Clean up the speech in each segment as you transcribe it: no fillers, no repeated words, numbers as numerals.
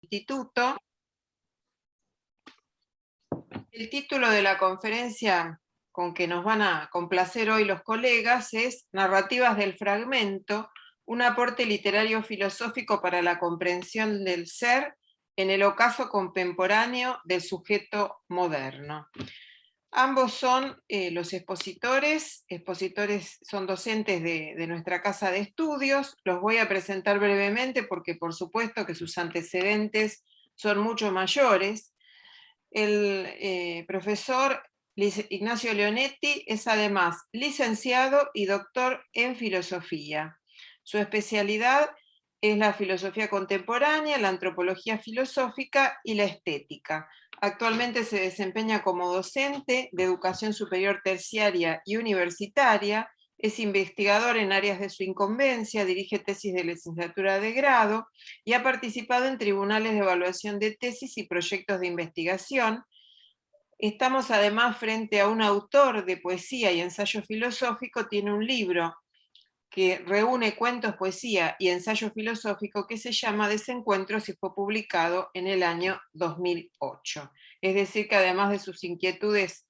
Instituto. El título de la conferencia con que nos van a complacer hoy los colegas es Narrativas del Fragmento, un aporte literario filosófico para la comprensión del ser en el ocaso contemporáneo del sujeto moderno. Ambos son los expositores son docentes de nuestra casa de estudios. Los voy a presentar brevemente porque por supuesto que sus antecedentes son mucho mayores. El profesor Ignacio Leonetti es además licenciado y doctor en filosofía. Su especialidad es la filosofía contemporánea, la antropología filosófica y la estética. Actualmente se desempeña como docente de educación superior terciaria y universitaria, es investigador en áreas de su incumbencia, dirige tesis de licenciatura de grado y ha participado en tribunales de evaluación de tesis y proyectos de investigación. Estamos además frente a un autor de poesía y ensayo filosófico, tiene un libro que reúne cuentos, poesía y ensayo filosófico que se llama Desencuentros y fue publicado en el año 2008. Es decir, que además de sus inquietudes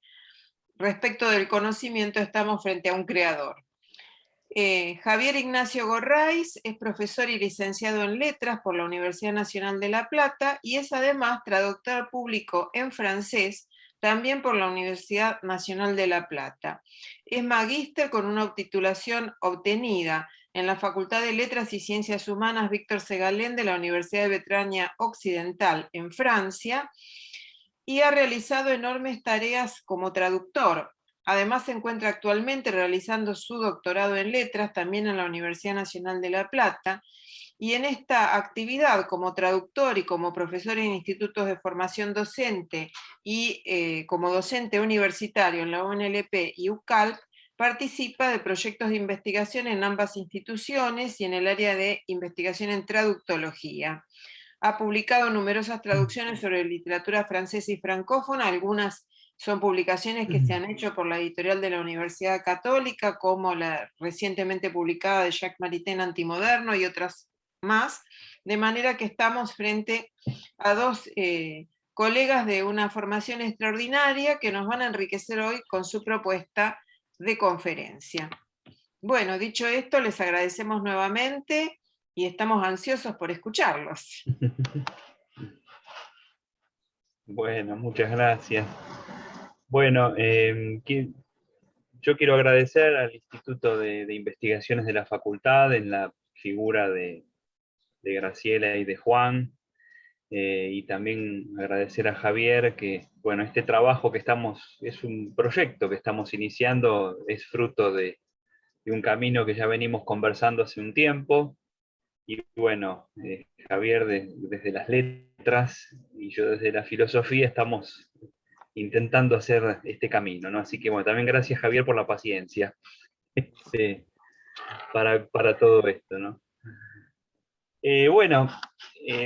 respecto del conocimiento, estamos frente a un creador. Javier Ignacio Gorraiz es profesor y licenciado en Letras por la Universidad Nacional de La Plata y es además traductor público en francés, también por la Universidad Nacional de La Plata. Es magíster con una titulación obtenida en la Facultad de Letras y Ciencias Humanas Víctor Segalén de la Universidad de Bretaña Occidental en Francia y ha realizado enormes tareas como traductor. Además se encuentra actualmente realizando su doctorado en letras también en la Universidad Nacional de La Plata, y en esta actividad como traductor y como profesor en institutos de formación docente y como docente universitario en la UNLP y UCALP, participa de proyectos de investigación en ambas instituciones y en el área de investigación en traductología. Ha publicado numerosas traducciones sobre literatura francesa y francófona, algunas son publicaciones que se han hecho por la editorial de la Universidad Católica, como la recientemente publicada de Jacques Maritain Antimoderno y otras más, de manera que estamos frente a dos colegas de una formación extraordinaria que nos van a enriquecer hoy con su propuesta de conferencia. Bueno, dicho esto, les agradecemos nuevamente y estamos ansiosos por escucharlos. Bueno, muchas gracias. Bueno, yo quiero agradecer al Instituto de Investigaciones de la Facultad en la figura de Graciela y de Juan, y también agradecer a Javier que, bueno, este trabajo que es un proyecto que estamos iniciando, es fruto de un camino que ya venimos conversando hace un tiempo, y bueno, Javier desde las letras y yo desde la filosofía estamos intentando hacer este camino, ¿no? Así que bueno, también gracias Javier por la paciencia para todo esto, ¿no? Bueno,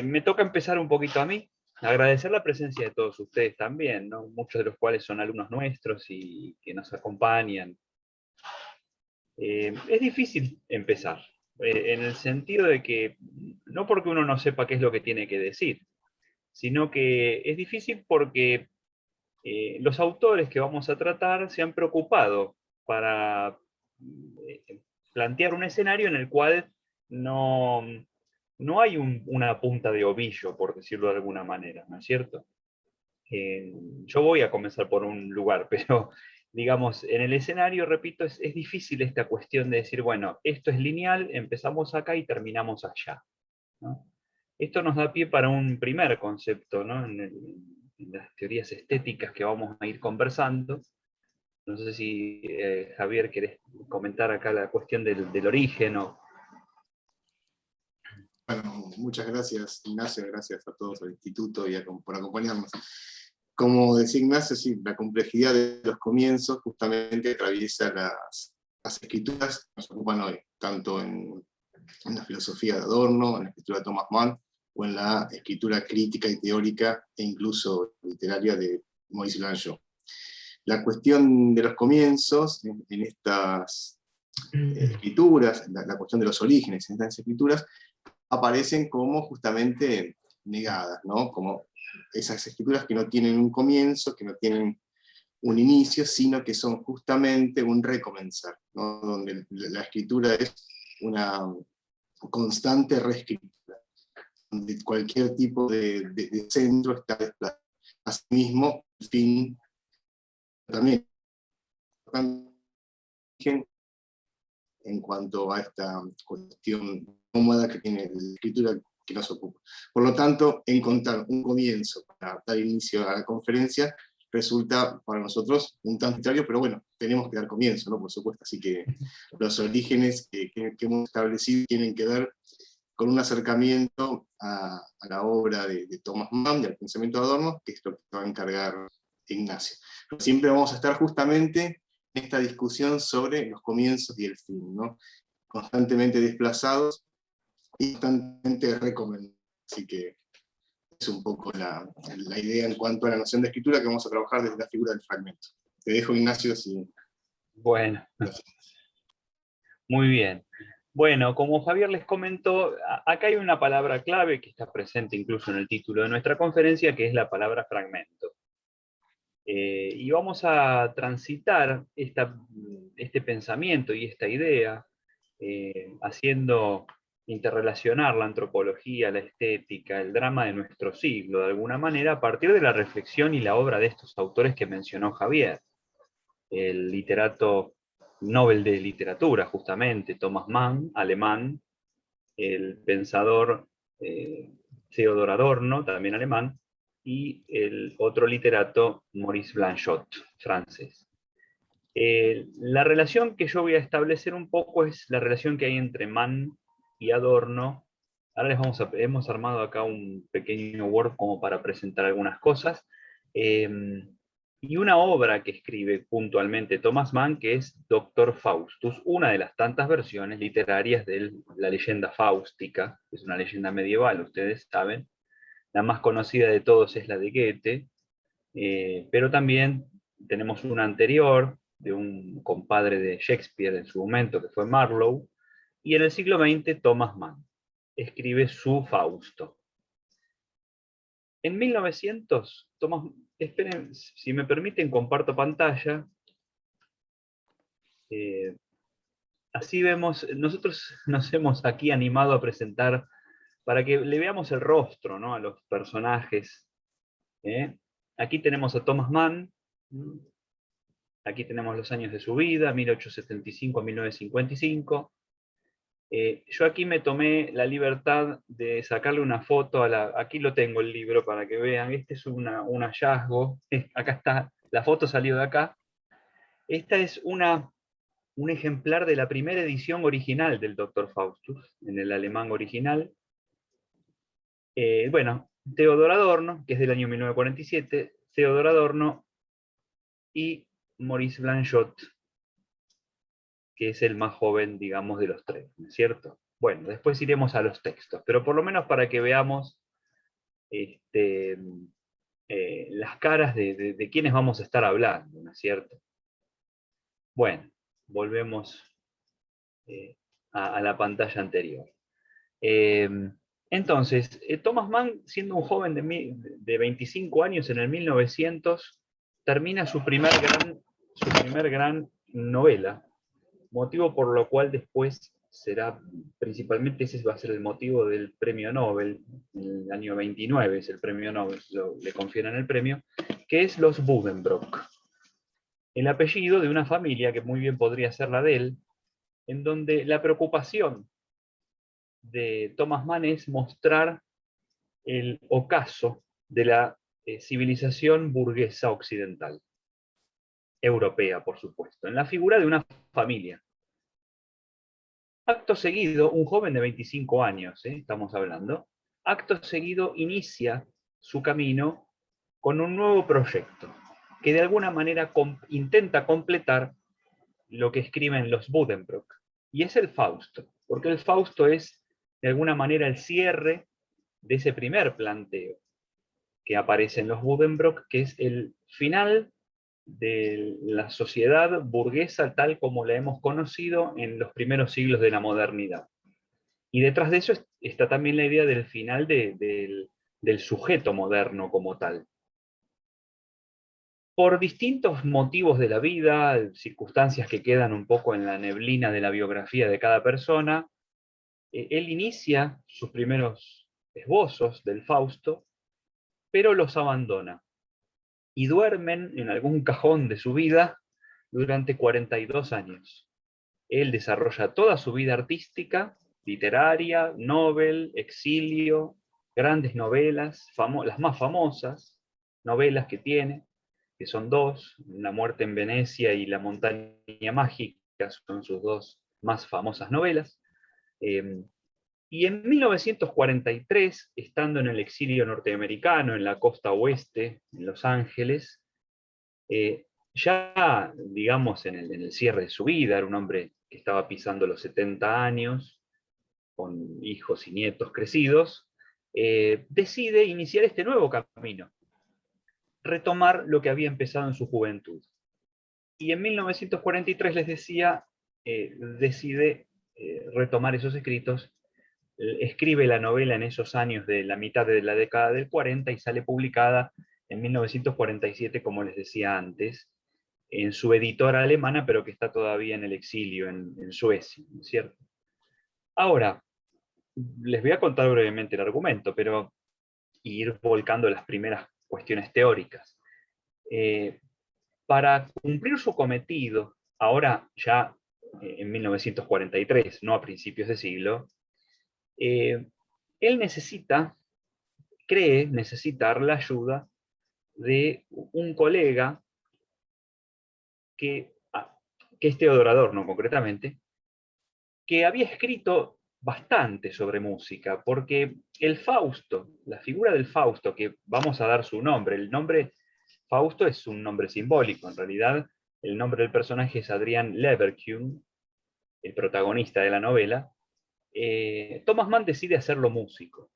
me toca empezar un poquito a mí, agradecer la presencia de todos ustedes también, ¿no? Muchos de los cuales son alumnos nuestros y que nos acompañan. Es difícil empezar, en el sentido de que no porque uno no sepa qué es lo que tiene que decir, sino que es difícil porque los autores que vamos a tratar se han preocupado para plantear un escenario en el cual no hay una punta de ovillo, por decirlo de alguna manera, ¿no es cierto? Yo voy a comenzar por un lugar, pero digamos, en el escenario, repito, es difícil esta cuestión de decir, bueno, esto es lineal, empezamos acá y terminamos allá, ¿no? Esto nos da pie para un primer concepto, ¿no? En las teorías estéticas que vamos a ir conversando. No sé si, Javier, querés comentar acá la cuestión del origen o... Bueno, muchas gracias, Ignacio, gracias a todos al instituto y por acompañarnos. Como decía Ignacio, sí, la complejidad de los comienzos justamente atraviesa las escrituras que nos ocupan hoy, tanto en la filosofía de Adorno, en la escritura de Thomas Mann, o en la escritura crítica y teórica, e incluso literaria de Maurice Blanchot. La cuestión de los comienzos en estas escrituras, la cuestión de los orígenes en estas escrituras, aparecen como justamente negadas, ¿no? Como esas escrituras que no tienen un comienzo, que no tienen un inicio, sino que son justamente un recomenzar, ¿no? Donde la escritura es una constante reescritura, donde cualquier tipo de centro está desplazado. Asimismo, el fin también en cuanto a esta cuestión cómoda que tiene la escritura que nos ocupa. Por lo tanto, encontrar un comienzo para dar inicio a la conferencia resulta para nosotros un tanto arbitrario, pero bueno, tenemos que dar comienzo, ¿no? Por supuesto, así que los orígenes que hemos establecido tienen que ver con un acercamiento a la obra de Thomas Mann, del pensamiento de Adorno, que es lo que va a encargar Ignacio. Pero siempre vamos a estar justamente en esta discusión sobre los comienzos y el fin, ¿no? Constantemente desplazados y constantemente recomendados. Así que es un poco la idea en cuanto a la noción de escritura que vamos a trabajar desde la figura del fragmento. Te dejo, Ignacio, si... Bueno, muy bien. Bueno, como Javier les comentó, acá hay una palabra clave que está presente incluso en el título de nuestra conferencia, que es la palabra fragmento. Y vamos a transitar este pensamiento y esta idea, haciendo interrelacionar la antropología, la estética, el drama de nuestro siglo, de alguna manera, a partir de la reflexión y la obra de estos autores que mencionó Javier. El literato Nobel de Literatura, justamente, Thomas Mann, alemán, el pensador Theodor Adorno, también alemán, y el otro literato Maurice Blanchot, francés. La relación que yo voy a establecer un poco es la relación que hay entre Mann y Adorno. Ahora hemos armado acá un pequeño Word como para presentar algunas cosas. Y una obra que escribe puntualmente Thomas Mann, que es Doctor Faustus, una de las tantas versiones literarias de la leyenda fáustica, que es una leyenda medieval, ustedes saben. La más conocida de todos es la de Goethe, pero también tenemos una anterior, de un compadre de Shakespeare en su momento, que fue Marlowe, y en el siglo XX Thomas Mann escribe su Fausto. En 1900, esperen, si me permiten, comparto pantalla. Así vemos, nosotros nos hemos aquí animado a presentar para que le veamos el rostro, ¿no?, a los personajes. Aquí tenemos a Thomas Mann, aquí tenemos los años de su vida, 1875 a 1955. Yo aquí me tomé la libertad de sacarle una foto aquí lo tengo el libro para que vean, este es un hallazgo, acá está, la foto salió de acá. Esta es un ejemplar de la primera edición original del Dr. Faustus, en el alemán original. Bueno, Theodor Adorno, que es del año 1947, Theodor Adorno y Maurice Blanchot, que es el más joven, digamos, de los tres, ¿no es cierto? Bueno, después iremos a los textos, pero por lo menos para que veamos las caras de quienes vamos a estar hablando, ¿no es cierto? Bueno, volvemos a la pantalla anterior. Entonces, Thomas Mann, siendo un joven de 25 años en el 1900, termina su primer gran novela, motivo por lo cual después será, principalmente ese va a ser el motivo del premio Nobel, en el año 29 es el premio Nobel, le confieran el premio, que es Los Buddenbrook. El apellido de una familia que muy bien podría ser la de él, en donde la preocupación de Thomas Mann es mostrar el ocaso de la civilización burguesa occidental, europea, por supuesto, en la figura de una familia. Acto seguido, un joven de 25 años, estamos hablando, acto seguido inicia su camino con un nuevo proyecto, que de alguna manera intenta completar lo que escriben los Buddenbrook, y es el Fausto, porque el Fausto es de alguna manera el cierre de ese primer planteo que aparece en los Buddenbrook, que es el final de la sociedad burguesa tal como la hemos conocido en los primeros siglos de la modernidad. Y detrás de eso está también la idea del final de del sujeto moderno como tal. Por distintos motivos de la vida, circunstancias que quedan un poco en la neblina de la biografía de cada persona, él inicia sus primeros esbozos del Fausto, pero los abandona, y duermen en algún cajón de su vida durante 42 años. Él desarrolla toda su vida artística, literaria, Nobel, exilio, grandes novelas, las más famosas novelas que tiene, que son dos, La muerte en Venecia y La montaña mágica, son sus dos más famosas novelas. Y en 1943, estando en el exilio norteamericano, en la costa oeste, en Los Ángeles, ya, digamos, en el cierre de su vida, era un hombre que estaba pisando los 70 años, con hijos y nietos crecidos, decide iniciar este nuevo camino, retomar lo que había empezado en su juventud. Y en 1943, les decía, decide retomar esos escritos, escribe la novela en esos años de la mitad de la década del 40 y sale publicada en 1947, como les decía antes, en su editora alemana, pero que está todavía en el exilio en Suecia, ¿no es cierto? Ahora, les voy a contar brevemente el argumento, pero ir volcando las primeras cuestiones teóricas. Para cumplir su cometido, ahora ya en 1943, no a principios de siglo, él cree necesitar la ayuda de un colega que es Teodor Adorno concretamente, que había escrito bastante sobre música, porque el Fausto, la figura del Fausto, que vamos a dar su nombre, el nombre Fausto es un nombre simbólico, en realidad el nombre del personaje es Adrián Leverkühn, el protagonista de la novela. Thomas Mann decide hacerlo músico.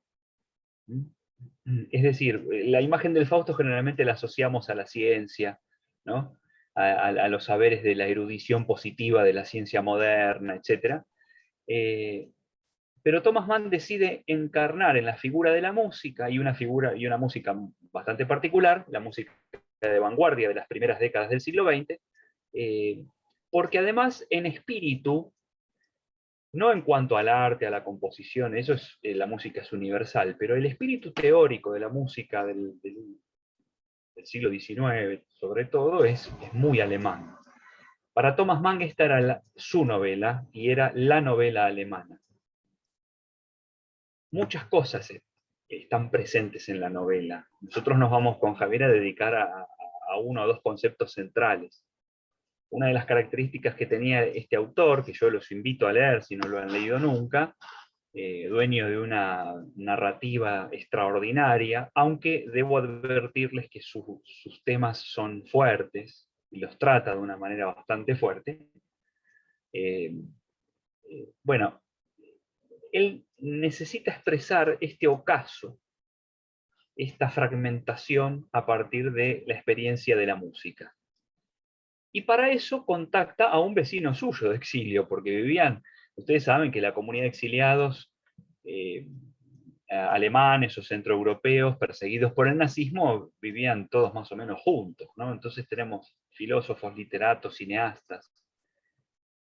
Es decir, la imagen del Fausto generalmente la asociamos a la ciencia, ¿no? A los saberes de la erudición positiva de la ciencia moderna, etc. Pero Thomas Mann decide encarnar en la figura de la música, y una música bastante particular, la música de vanguardia de las primeras décadas del siglo XX, porque además en espíritu, no en cuanto al arte, a la composición, eso es, la música es universal, pero el espíritu teórico de la música del siglo XIX, sobre todo, es muy alemán. Para Thomas Mann esta era su novela, y era la novela alemana. Muchas cosas están presentes en la novela. Nosotros nos vamos con Javier a dedicar a uno o dos conceptos centrales. Una de las características que tenía este autor, que yo los invito a leer si no lo han leído nunca, dueño de una narrativa extraordinaria, aunque debo advertirles que sus temas son fuertes, y los trata de una manera bastante fuerte. Bueno, él necesita expresar este ocaso, esta fragmentación a partir de la experiencia de la música. Y para eso contacta a un vecino suyo de exilio, porque vivían, ustedes saben que la comunidad de exiliados alemanes o centroeuropeos perseguidos por el nazismo vivían todos más o menos juntos, ¿no? Entonces tenemos filósofos, literatos, cineastas.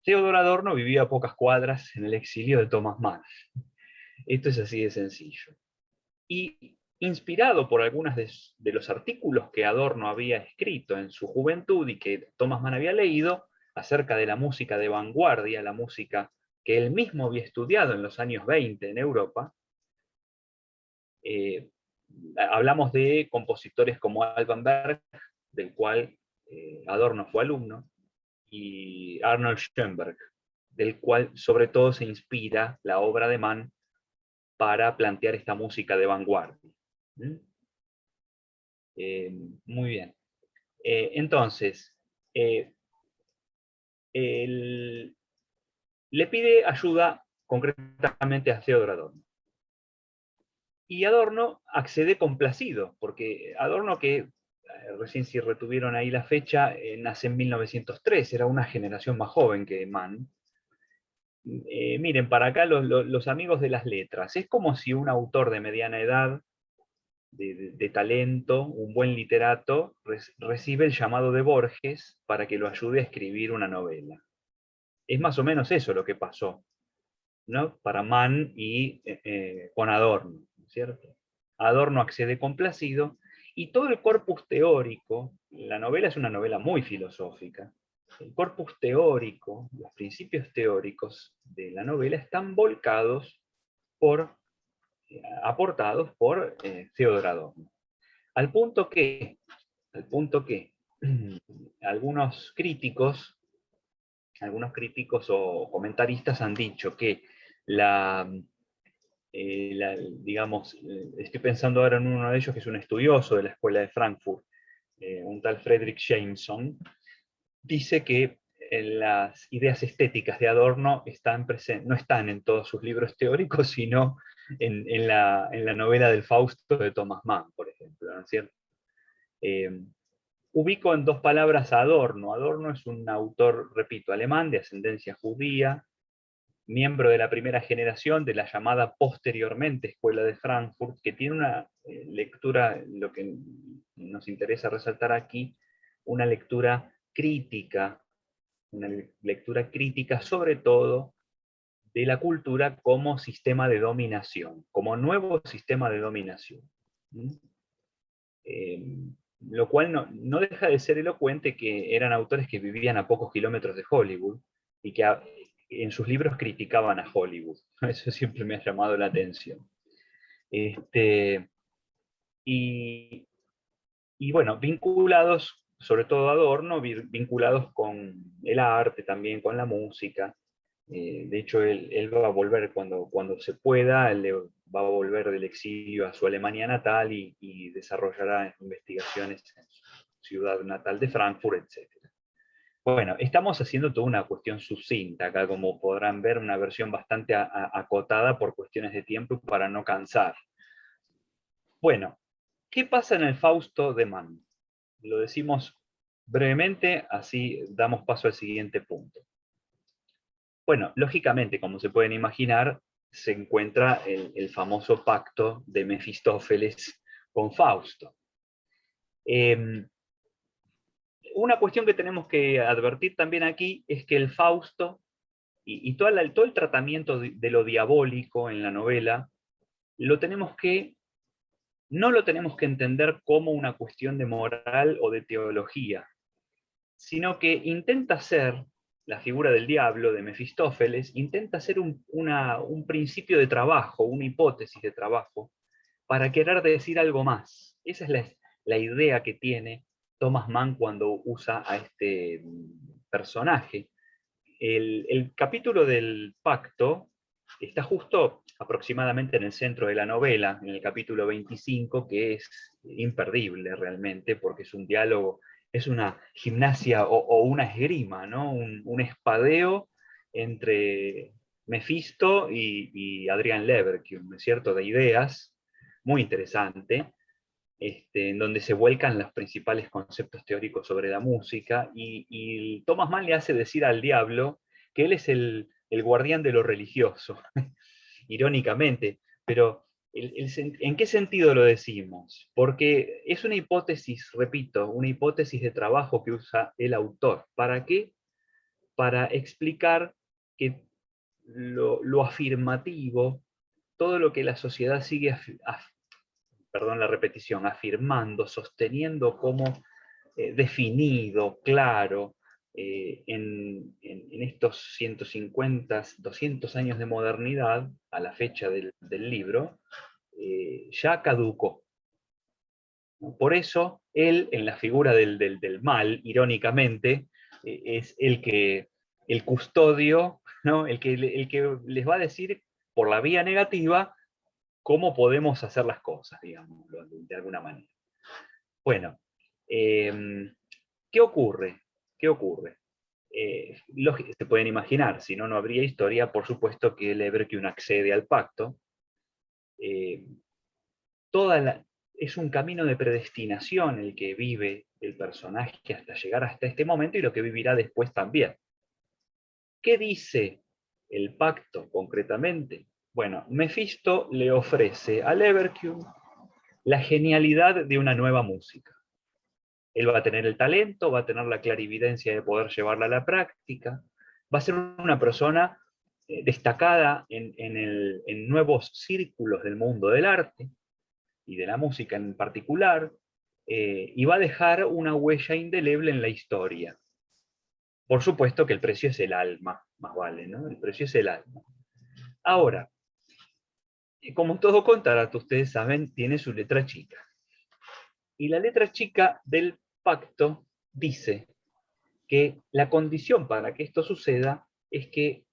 Theodor Adorno vivía a pocas cuadras en el exilio de Thomas Mann. Esto es así de sencillo. Y inspirado por algunos de los artículos que Adorno había escrito en su juventud y que Thomas Mann había leído acerca de la música de vanguardia, la música que él mismo había estudiado en los años 20 en Europa, hablamos de compositores como Alban Berg, del cual Adorno fue alumno, y Arnold Schoenberg, del cual sobre todo se inspira la obra de Mann para plantear esta música de vanguardia. Muy bien. Entonces, le pide ayuda concretamente a Theodor Adorno. Y Adorno accede complacido, porque Adorno, que recién si retuvieron ahí la fecha, nace en 1903, era una generación más joven que Mann. Miren, para acá los amigos de las letras, es como si un autor de mediana edad de talento, un buen literato, recibe el llamado de Borges para que lo ayude a escribir una novela. Es más o menos eso lo que pasó, ¿no? Para Mann y con Adorno, ¿cierto? Adorno accede complacido, y todo el corpus teórico, la novela es una novela muy filosófica, el corpus teórico, los principios teóricos de la novela están volcados aportados por Theodor Adorno. Al punto que algunos críticos o comentaristas han dicho que digamos, estoy pensando ahora en uno de ellos que es un estudioso de la Escuela de Frankfurt, un tal Frederick Jameson, dice que las ideas estéticas de Adorno no están en todos sus libros teóricos, sino en la novela del Fausto de Thomas Mann, por ejemplo, ¿no es cierto? Ubico en 2 palabras a Adorno. Adorno es un autor, repito, alemán de ascendencia judía, miembro de la primera generación de la llamada posteriormente Escuela de Frankfurt, que tiene una lectura, lo que nos interesa resaltar aquí, una lectura crítica sobre todo de la cultura como sistema de dominación, como nuevo sistema de dominación. Lo cual no deja de ser elocuente que eran autores que vivían a pocos kilómetros de Hollywood y que en sus libros criticaban a Hollywood. Eso siempre me ha llamado la atención. Y bueno, vinculados, sobre todo Adorno, vinculados con el arte, también con la música. De hecho, él va a volver cuando se pueda, él va a volver del exilio a su Alemania natal y desarrollará investigaciones en su ciudad natal de Frankfurt, etc. Bueno, estamos haciendo toda una cuestión sucinta acá, como podrán ver, una versión bastante acotada por cuestiones de tiempo y para no cansar. Bueno, ¿qué pasa en el Fausto de Mann? Lo decimos brevemente, así damos paso al siguiente punto. Bueno, lógicamente, como se pueden imaginar, se encuentra el famoso pacto de Mefistófeles con Fausto. Una cuestión que tenemos que advertir también aquí es que el Fausto y todo el tratamiento de lo diabólico en la novela, no lo tenemos que entender como una cuestión de moral o de teología, sino que intenta ser, la figura del diablo, de Mefistófeles, intenta ser un principio de trabajo, una hipótesis de trabajo, para querer decir algo más. Esa es la idea que tiene Thomas Mann cuando usa a este personaje. El capítulo del pacto está justo aproximadamente en el centro de la novela, en el capítulo 25, que es imperdible realmente, porque es un diálogo, es una gimnasia o una esgrima, ¿no? Un espadeo entre Mefisto y Adrian Leverkusen, ¿no es cierto?, de ideas, muy interesante, en donde se vuelcan los principales conceptos teóricos sobre la música, y Thomas Mann le hace decir al diablo que él es el guardián de lo religioso, irónicamente, pero ¿en qué sentido lo decimos? Porque es una hipótesis, repito, una hipótesis de trabajo que usa el autor. ¿Para qué? Para explicar que lo afirmativo, todo lo que la sociedad sigue perdón la repetición, afirmando, sosteniendo como definido, claro, en estos 150, 200 años de modernidad, a la fecha del libro, ya caducó. ¿No? Por eso, él, en la figura del mal, irónicamente, es el custodio, ¿no? el que les va a decir por la vía negativa cómo podemos hacer las cosas, digamos, de alguna manera. Bueno, ¿qué ocurre? ¿Qué ocurre? Se pueden imaginar, si no, no habría historia, por supuesto que Leverkusen accede al pacto. Es un camino de predestinación el que vive el personaje hasta llegar hasta este momento y lo que vivirá después también. ¿Qué dice el pacto concretamente? Bueno, Mefisto le ofrece a Leverkusen la genialidad de una nueva música. Él va a tener el talento, va a tener la clarividencia de poder llevarla a la práctica, va a ser una persona destacada en nuevos círculos del mundo del arte, y de la música en particular, y va a dejar una huella indeleble en la historia. Por supuesto que el precio es el alma, más vale, ¿no? El precio es el alma. Ahora, como todo contrato, ustedes saben, tiene su letra chica. Y la letra chica del pacto dice que la condición para que esto suceda es que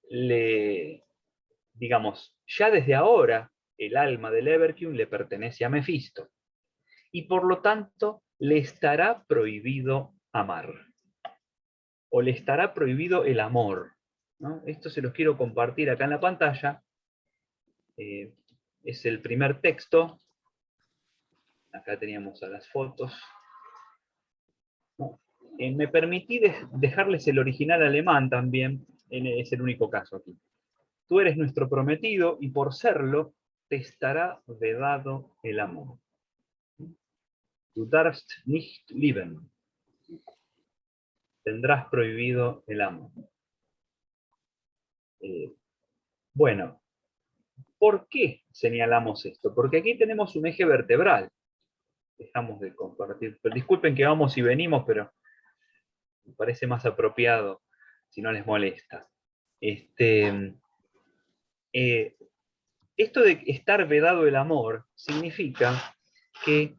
digamos, ya desde ahora el alma de Leverkusen le pertenece a Mefisto, y por lo tanto le estará prohibido amar, o le estará prohibido el amor, ¿no? Esto se los quiero compartir acá en la pantalla. Es el primer texto. Acá teníamos a las fotos. ¿No? Me permití dejarles el original alemán también, es el único caso aquí. Tú eres nuestro prometido, y por serlo, te estará vedado el amor. Du darfst nicht lieben. Tendrás prohibido el amor. Bueno, ¿por qué señalamos esto? Porque aquí tenemos un eje vertebral. Dejamos de compartir. Pero disculpen que vamos y venimos, pero me parece más apropiado si no les molesta. Esto de estar vedado el amor significa que,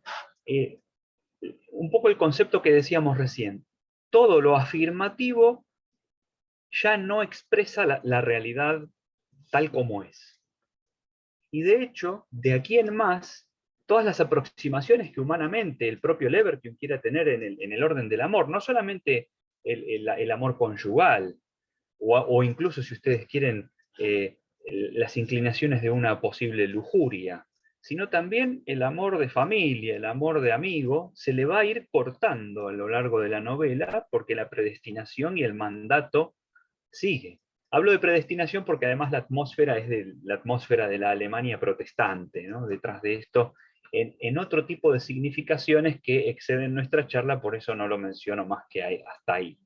un poco el concepto que decíamos recién, todo lo afirmativo ya no expresa la realidad tal como es. Y de hecho, de aquí en más, todas las aproximaciones que humanamente el propio Leverkusen quiera tener en el orden del amor, no solamente el amor conyugal, o incluso si ustedes quieren las inclinaciones de una posible lujuria, sino también el amor de familia, el amor de amigo, se le va a ir cortando a lo largo de la novela, porque la predestinación y el mandato sigue. Hablo de predestinación porque además la atmósfera es la atmósfera de la Alemania protestante, ¿no? Detrás de esto, en otro tipo de significaciones que exceden nuestra charla, por eso no lo menciono más que hasta ahí.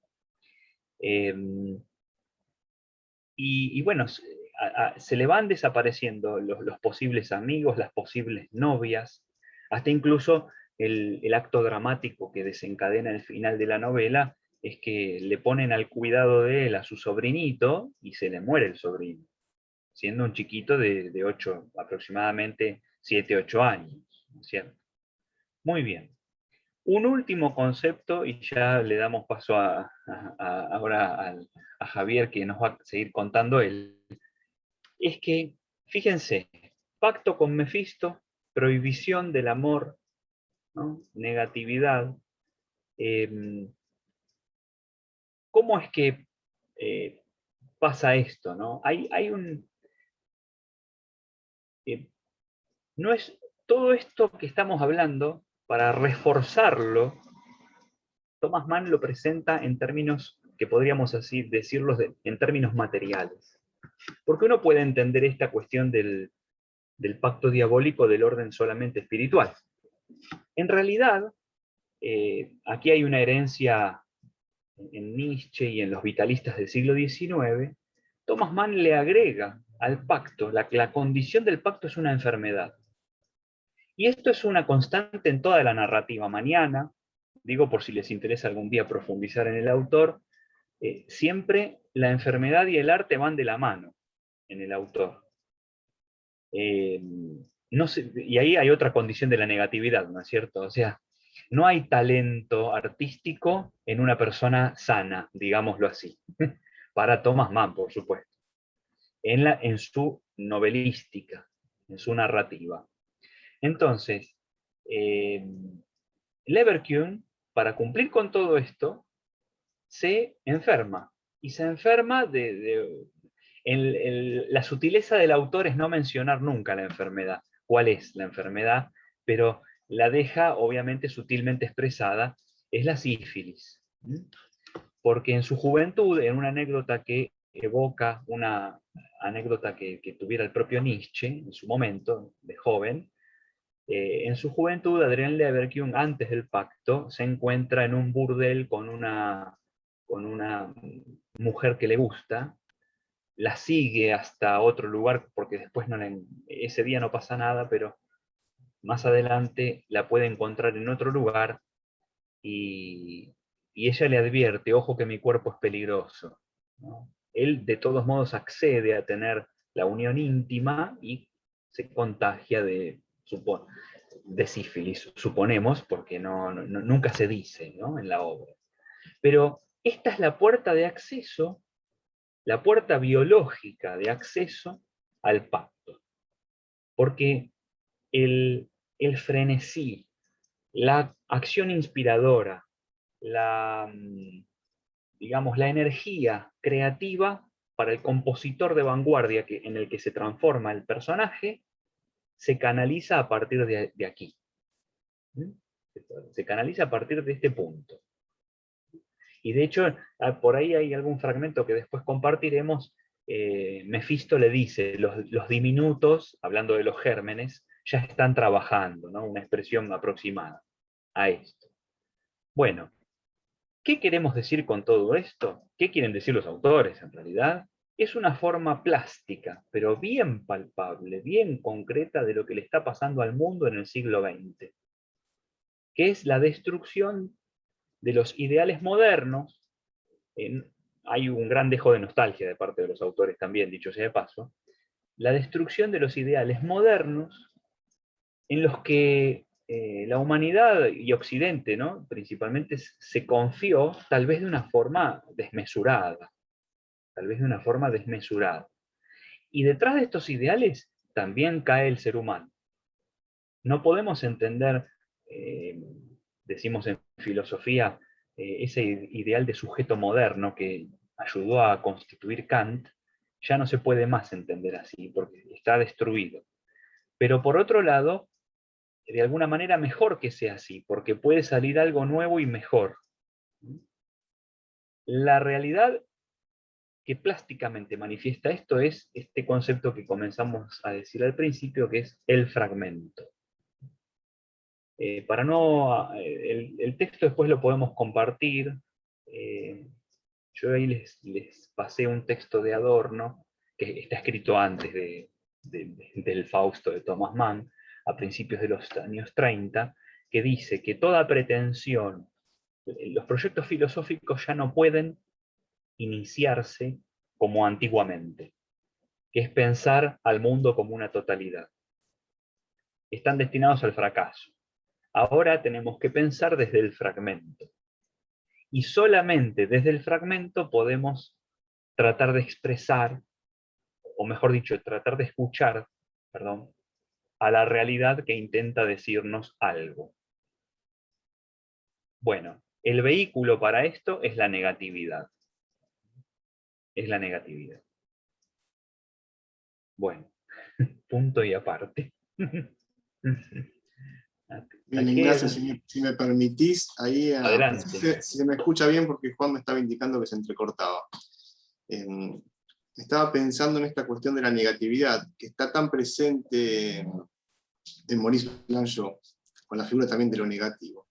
Y bueno, se le van desapareciendo los posibles amigos, las posibles novias, hasta incluso el acto dramático que desencadena el final de la novela es que le ponen al cuidado de él a su sobrinito y se le muere el sobrino, siendo un chiquito de aproximadamente 7, 8 años, ¿no es cierto? Muy bien. Un último concepto, y ya le damos paso ahora a Javier, que nos va a seguir contando él, es que, fíjense, pacto con Mefisto, prohibición del amor, ¿no? Negatividad. ¿Cómo es que pasa esto, ¿no? Hay un... no es todo esto que estamos hablando, para reforzarlo, Thomas Mann lo presenta en términos que podríamos así decirlos en términos materiales. Porque uno puede entender esta cuestión del pacto diabólico del orden solamente espiritual. En realidad, aquí hay una herencia en Nietzsche y en los vitalistas del siglo XIX. Thomas Mann le agrega al pacto, la condición del pacto es una enfermedad. Y esto es una constante en toda la narrativa manniana, digo por si les interesa algún día profundizar en el autor, siempre la enfermedad y el arte van de la mano en el autor. No sé, y ahí hay otra condición de la negatividad, ¿no es cierto? O sea, no hay talento artístico en una persona sana, digámoslo así, para Thomas Mann, por supuesto, en su novelística, en su narrativa. Entonces, Leverkusen, para cumplir con todo esto, se enferma. Y se enferma la sutileza del autor es no mencionar nunca la enfermedad. ¿Cuál es la enfermedad? Pero la deja obviamente sutilmente expresada, es la sífilis. Porque en su juventud, en una anécdota que evoca una anécdota que tuviera el propio Nietzsche en su momento, de joven, En su juventud, Adrienne Leverkühn, antes del pacto, se encuentra en un burdel con una mujer que le gusta, la sigue hasta otro lugar, porque después ese día no pasa nada, pero más adelante la puede encontrar en otro lugar y ella le advierte, ojo que mi cuerpo es peligroso, ¿no? Él de todos modos accede a tener la unión íntima y se contagia de sífilis, suponemos, porque nunca se dice, ¿no?, en la obra. Pero esta es la puerta de acceso, la puerta biológica de acceso al pacto. Porque el frenesí, la acción inspiradora, digamos, la energía creativa para el compositor de vanguardia en el que se transforma el personaje, se canaliza a partir de aquí. Se canaliza a partir de este punto. Y de hecho, por ahí hay algún fragmento que después compartiremos. Mefisto le dice, los diminutos, hablando de los gérmenes, ya están trabajando, ¿no? Una expresión aproximada a esto. Bueno, ¿qué queremos decir con todo esto? ¿Qué quieren decir los autores en realidad? Es una forma plástica, pero bien palpable, bien concreta de lo que le está pasando al mundo en el siglo XX, que es la destrucción de los ideales modernos. Hay un gran dejo de nostalgia de parte de los autores también, dicho sea de paso, la destrucción de los ideales modernos en los que la humanidad y Occidente, ¿no?, principalmente se confió tal vez de una forma desmesurada, Y detrás de estos ideales también cae el ser humano. No podemos entender, decimos en filosofía, ese ideal de sujeto moderno que ayudó a constituir Kant, ya no se puede más entender así, porque está destruido. Pero por otro lado, de alguna manera mejor que sea así, porque puede salir algo nuevo y mejor. La realidad que plásticamente manifiesta esto es este concepto que comenzamos a decir al principio, que es el fragmento. El texto después lo podemos compartir. Yo ahí les pasé un texto de Adorno, que está escrito antes del Fausto de Thomas Mann, a principios de los años 30, que dice que toda pretensión, los proyectos filosóficos ya no pueden iniciarse como antiguamente, que es pensar al mundo como una totalidad. Están destinados al fracaso. Ahora tenemos que pensar desde el fragmento. Y solamente desde el fragmento podemos tratar de expresar, o mejor dicho, tratar de escuchar, perdón, a la realidad que intenta decirnos algo. Bueno, el vehículo para esto es la negatividad. Es la negatividad. Bueno, punto y aparte. Bien, Ignacio, si me permitís, ahí Adelante. si se me escucha bien, porque Juan me estaba indicando que se entrecortaba. Estaba pensando en esta cuestión de la negatividad, que está tan presente en Maurice Blanchot, con la figura también de lo negativo.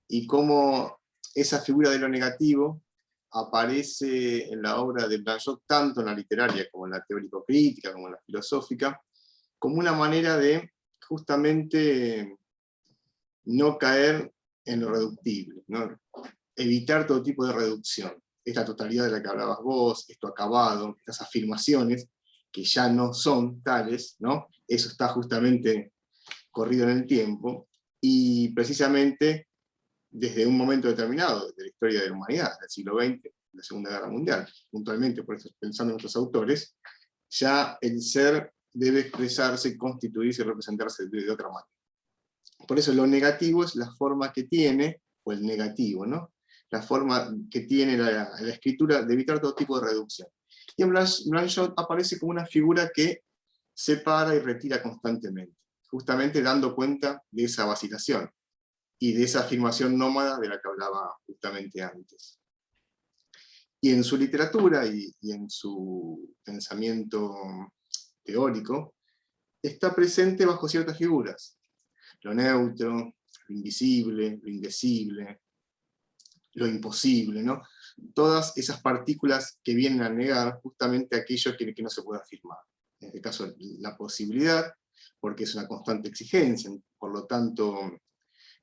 Y cómo esa figura de lo negativo aparece en la obra de Blanchot, tanto en la literaria como en la teórico-crítica, como en la filosófica, como una manera de justamente no caer en lo reductible, ¿no? Evitar todo tipo de reducción. Esta totalidad de la que hablabas vos, esto acabado, estas afirmaciones que ya no son tales, ¿no? Eso está justamente corrido en el tiempo, y precisamente desde un momento determinado de la historia de la humanidad, del siglo XX, la Segunda Guerra Mundial, puntualmente, por eso pensando en nuestros autores, ya el ser debe expresarse, constituirse y representarse de otra manera. Por eso lo negativo es la forma que tiene, o el negativo, ¿no? La forma que tiene la escritura de evitar todo tipo de reducción. Y en Blanchot aparece como una figura que separa y retira constantemente, justamente dando cuenta de esa vacilación y de esa afirmación nómada de la que hablaba justamente antes. Y en su literatura y en su pensamiento teórico, está presente bajo ciertas figuras. lo neutro, lo invisible, lo indecible, lo imposible, ¿no? Todas esas partículas que vienen a negar justamente aquello que no se puede afirmar. En este caso, la posibilidad, porque es una constante exigencia, por lo tanto,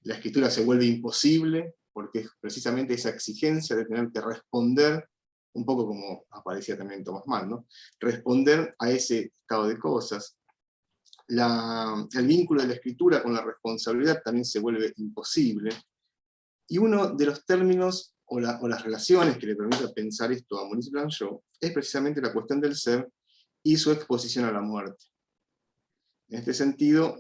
la escritura se vuelve imposible, porque es precisamente esa exigencia de tener que responder, un poco como aparecía también en Thomas Mann, ¿no? Responder a ese estado de cosas. El vínculo de la escritura con la responsabilidad también se vuelve imposible, y uno de los términos o las relaciones que le permiten pensar esto a Maurice Blanchot es precisamente la cuestión del ser y su exposición a la muerte. En este sentido,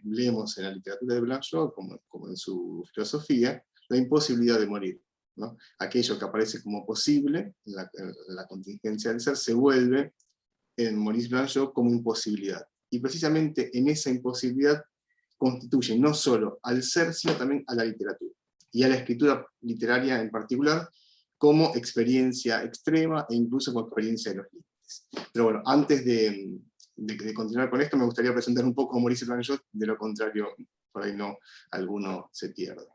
leemos en la literatura de Blanchot, como en su filosofía, la imposibilidad de morir, ¿no? Aquello que aparece como posible, la contingencia del ser, se vuelve en Maurice Blanchot como imposibilidad. Y precisamente en esa imposibilidad constituye no solo al ser, sino también a la literatura, y a la escritura literaria en particular, como experiencia extrema e incluso como experiencia de los límites. Pero bueno, antes de continuar con esto, me gustaría presentar un poco a Maurice Blanchot, de lo contrario, por ahí no, alguno se pierde.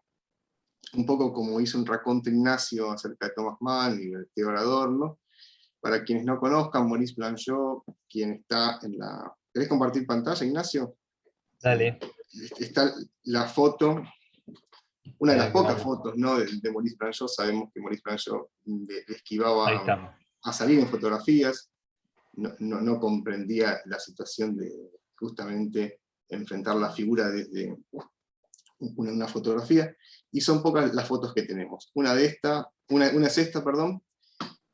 Un poco como hizo un raconto Ignacio acerca de Thomas Mann y de Theodor Adorno. Para quienes no conozcan, Maurice Blanchot, quien está en la... ¿Querés compartir pantalla, Ignacio? Dale. Está la foto, una de las pocas fotos, ¿no?, de Maurice Blanchot. Sabemos que Maurice Blanchot le esquivaba a salir en fotografías, no comprendía la situación de justamente enfrentar la figura desde una fotografía, y son pocas las fotos que tenemos. Una es esta, perdón,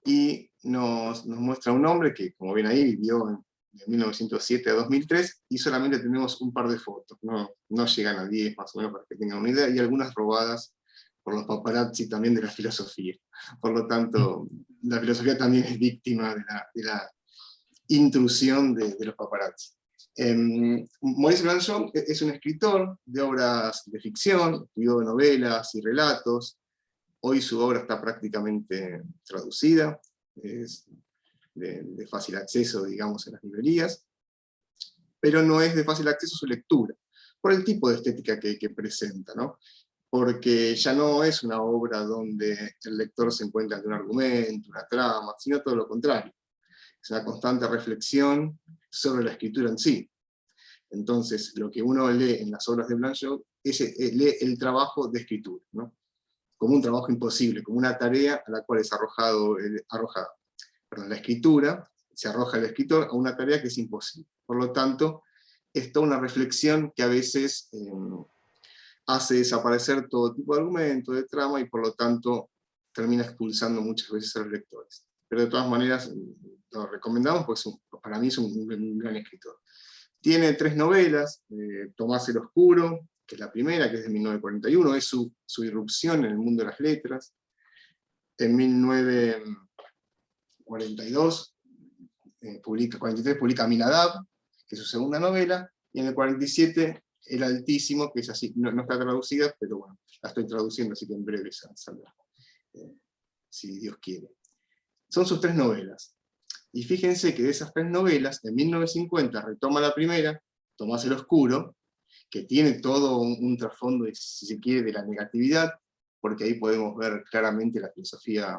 y nos muestra un hombre que, como ven ahí, vivió de 1907 a 2003, y solamente tenemos un par de fotos, no llegan a 10 más o menos para que tengan una idea, y algunas robadas por los paparazzi también de la filosofía. Por lo tanto, la filosofía también es víctima de la intrusión de los paparazzi. Maurice Blanchot es un escritor de obras de ficción, escribió novelas y relatos. Hoy su obra está prácticamente traducida, es de fácil acceso, digamos, en las librerías, pero no es de fácil acceso su lectura, por el tipo de estética que presenta, ¿no? Porque ya no es una obra donde el lector se encuentra ante un argumento, una trama, sino todo lo contrario. Es una constante reflexión sobre la escritura en sí. Entonces, lo que uno lee en las obras de Blanchot lee el trabajo de escritura, ¿no? Como un trabajo imposible, como una tarea a la cual es la escritura, se arroja el escritor a una tarea que es imposible. Por lo tanto, es toda una reflexión que a veces hace desaparecer todo tipo de argumento, de trama, y por lo tanto termina expulsando muchas veces a los lectores. Pero de todas maneras, lo recomendamos porque para mí es un gran escritor. Tiene 3 novelas, Tomás el Oscuro, que es la primera, que es de 1941, es su irrupción en el mundo de las letras. En 1942, 43 publica Aminadab, que es su segunda novela, y en el 47, El Altísimo, que es así, no está traducida, pero bueno, la estoy traduciendo, así que en breve saldrá, si Dios quiere. Son sus 3 novelas. Y fíjense que de esas 3 novelas, en 1950 retoma la primera, Tomás el Oscuro, que tiene todo un trasfondo, si se quiere, de la negatividad, porque ahí podemos ver claramente la filosofía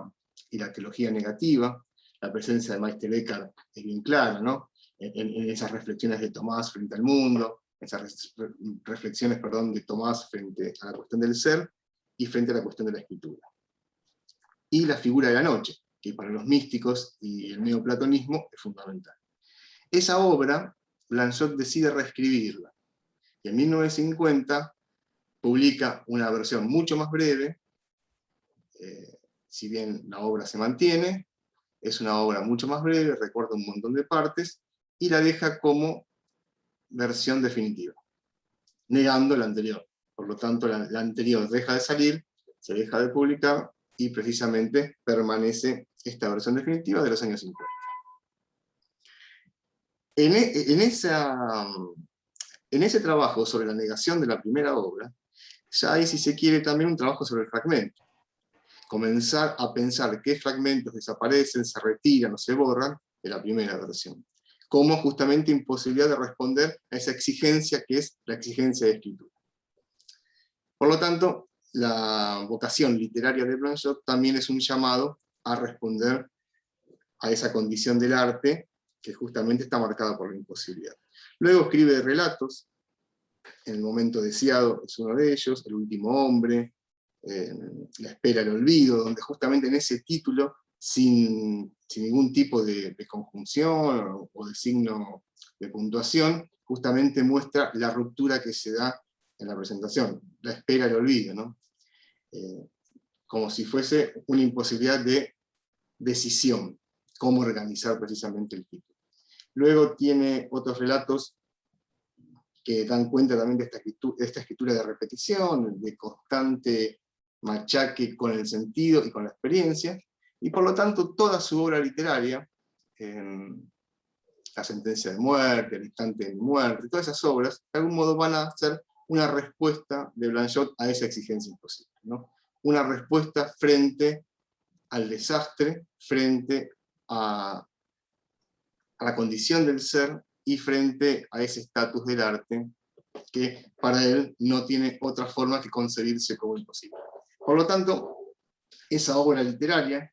y la teología negativa. La presencia de Meister Eckhart es bien clara, ¿no? En esas reflexiones de Tomás frente al mundo, esas reflexiones, perdón, de Tomás frente a la cuestión del ser, y frente a la cuestión de la escritura. Y la figura de la noche, que para los místicos y el neoplatonismo es fundamental. Esa obra, Blanchot decide reescribirla, y en 1950 publica una versión mucho más breve, si bien la obra se mantiene, es una obra mucho más breve, recorta un montón de partes, y la deja como versión definitiva, negando la anterior. Por lo tanto, la anterior deja de salir, se deja de publicar, y precisamente permanece esta versión definitiva de los años 50. En ese trabajo sobre la negación de la primera obra, ya hay, si se quiere, también un trabajo sobre el fragmento. Comenzar a pensar qué fragmentos desaparecen, se retiran o se borran de la primera versión, como justamente imposibilidad de responder a esa exigencia que es la exigencia de escritura. Por lo tanto, la vocación literaria de Blanchot también es un llamado a responder a esa condición del arte que justamente está marcada por la imposibilidad. Luego escribe relatos, En el momento deseado es uno de ellos, El último hombre, La espera, el olvido, donde justamente en ese título, sin ningún tipo de conjunción o de signo de puntuación, justamente muestra la ruptura que se da en la presentación, la espera, el olvido, ¿no? Como si fuese una imposibilidad de decisión, cómo organizar precisamente el título. Luego tiene otros relatos que dan cuenta también de esta escritura de repetición, de constante machaque con el sentido y con la experiencia, y por lo tanto toda su obra literaria, La sentencia de muerte, El instante de mi muerte, todas esas obras, de algún modo van a ser una respuesta de Blanchot a esa exigencia imposible, ¿no? Una respuesta frente al desastre, frente a la condición del ser, y frente a ese estatus del arte que para él no tiene otra forma que concebirse como imposible. Por lo tanto, esa obra literaria,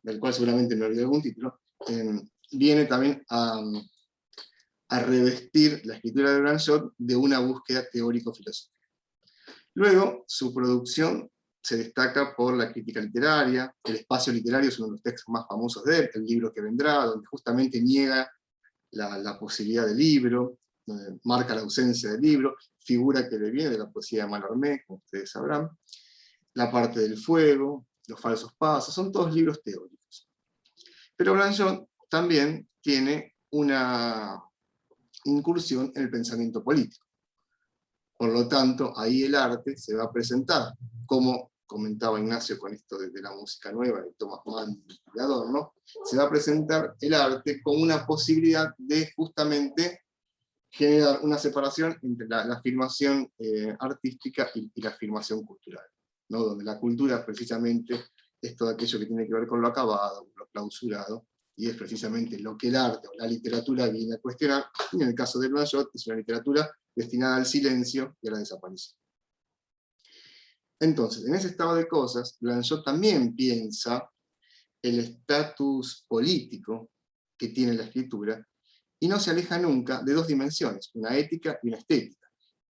del cual seguramente me olvidé algún título, viene también a revestir la escritura de Blanchot de una búsqueda teórico-filosófica. Luego, su producción se destaca por la crítica literaria. El espacio literario es uno de los textos más famosos de él, El libro que vendrá, donde justamente niega la posibilidad del libro, marca la ausencia del libro, figura que le viene de la poesía de Mallarmé, como ustedes sabrán, La parte del fuego, Los falsos pasos, son todos libros teóricos. Pero Blanchot también tiene una incursión en el pensamiento político. Por lo tanto, ahí el arte se va a presentar, como comentaba Ignacio con esto de la música nueva, de Thomas Mann y de Adorno, se va a presentar el arte como una posibilidad de justamente generar una separación entre la afirmación artística y la afirmación cultural, ¿no? Donde la cultura precisamente es todo aquello que tiene que ver con lo acabado, lo clausurado, y es precisamente lo que el arte o la literatura viene a cuestionar, y en el caso de Blanchot es una literatura destinada al silencio y a la desaparición. Entonces, en ese estado de cosas, Blanchot también piensa el estatus político que tiene la escritura, y no se aleja nunca de dos dimensiones, una ética y una estética,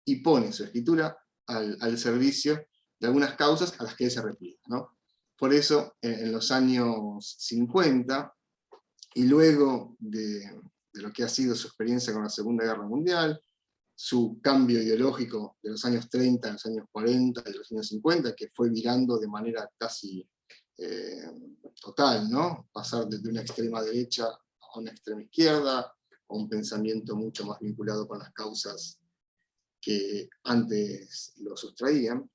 y pone su escritura al servicio de algunas causas a las que él se repliega, ¿no? Por eso, en los años 50, y luego de lo que ha sido su experiencia con la Segunda Guerra Mundial, su cambio ideológico de los años 30, de los años 40 y de los años 50, que fue virando de manera casi total, ¿no? Pasar desde una extrema derecha a una extrema izquierda, a un pensamiento mucho más vinculado con las causas que antes lo sustraían.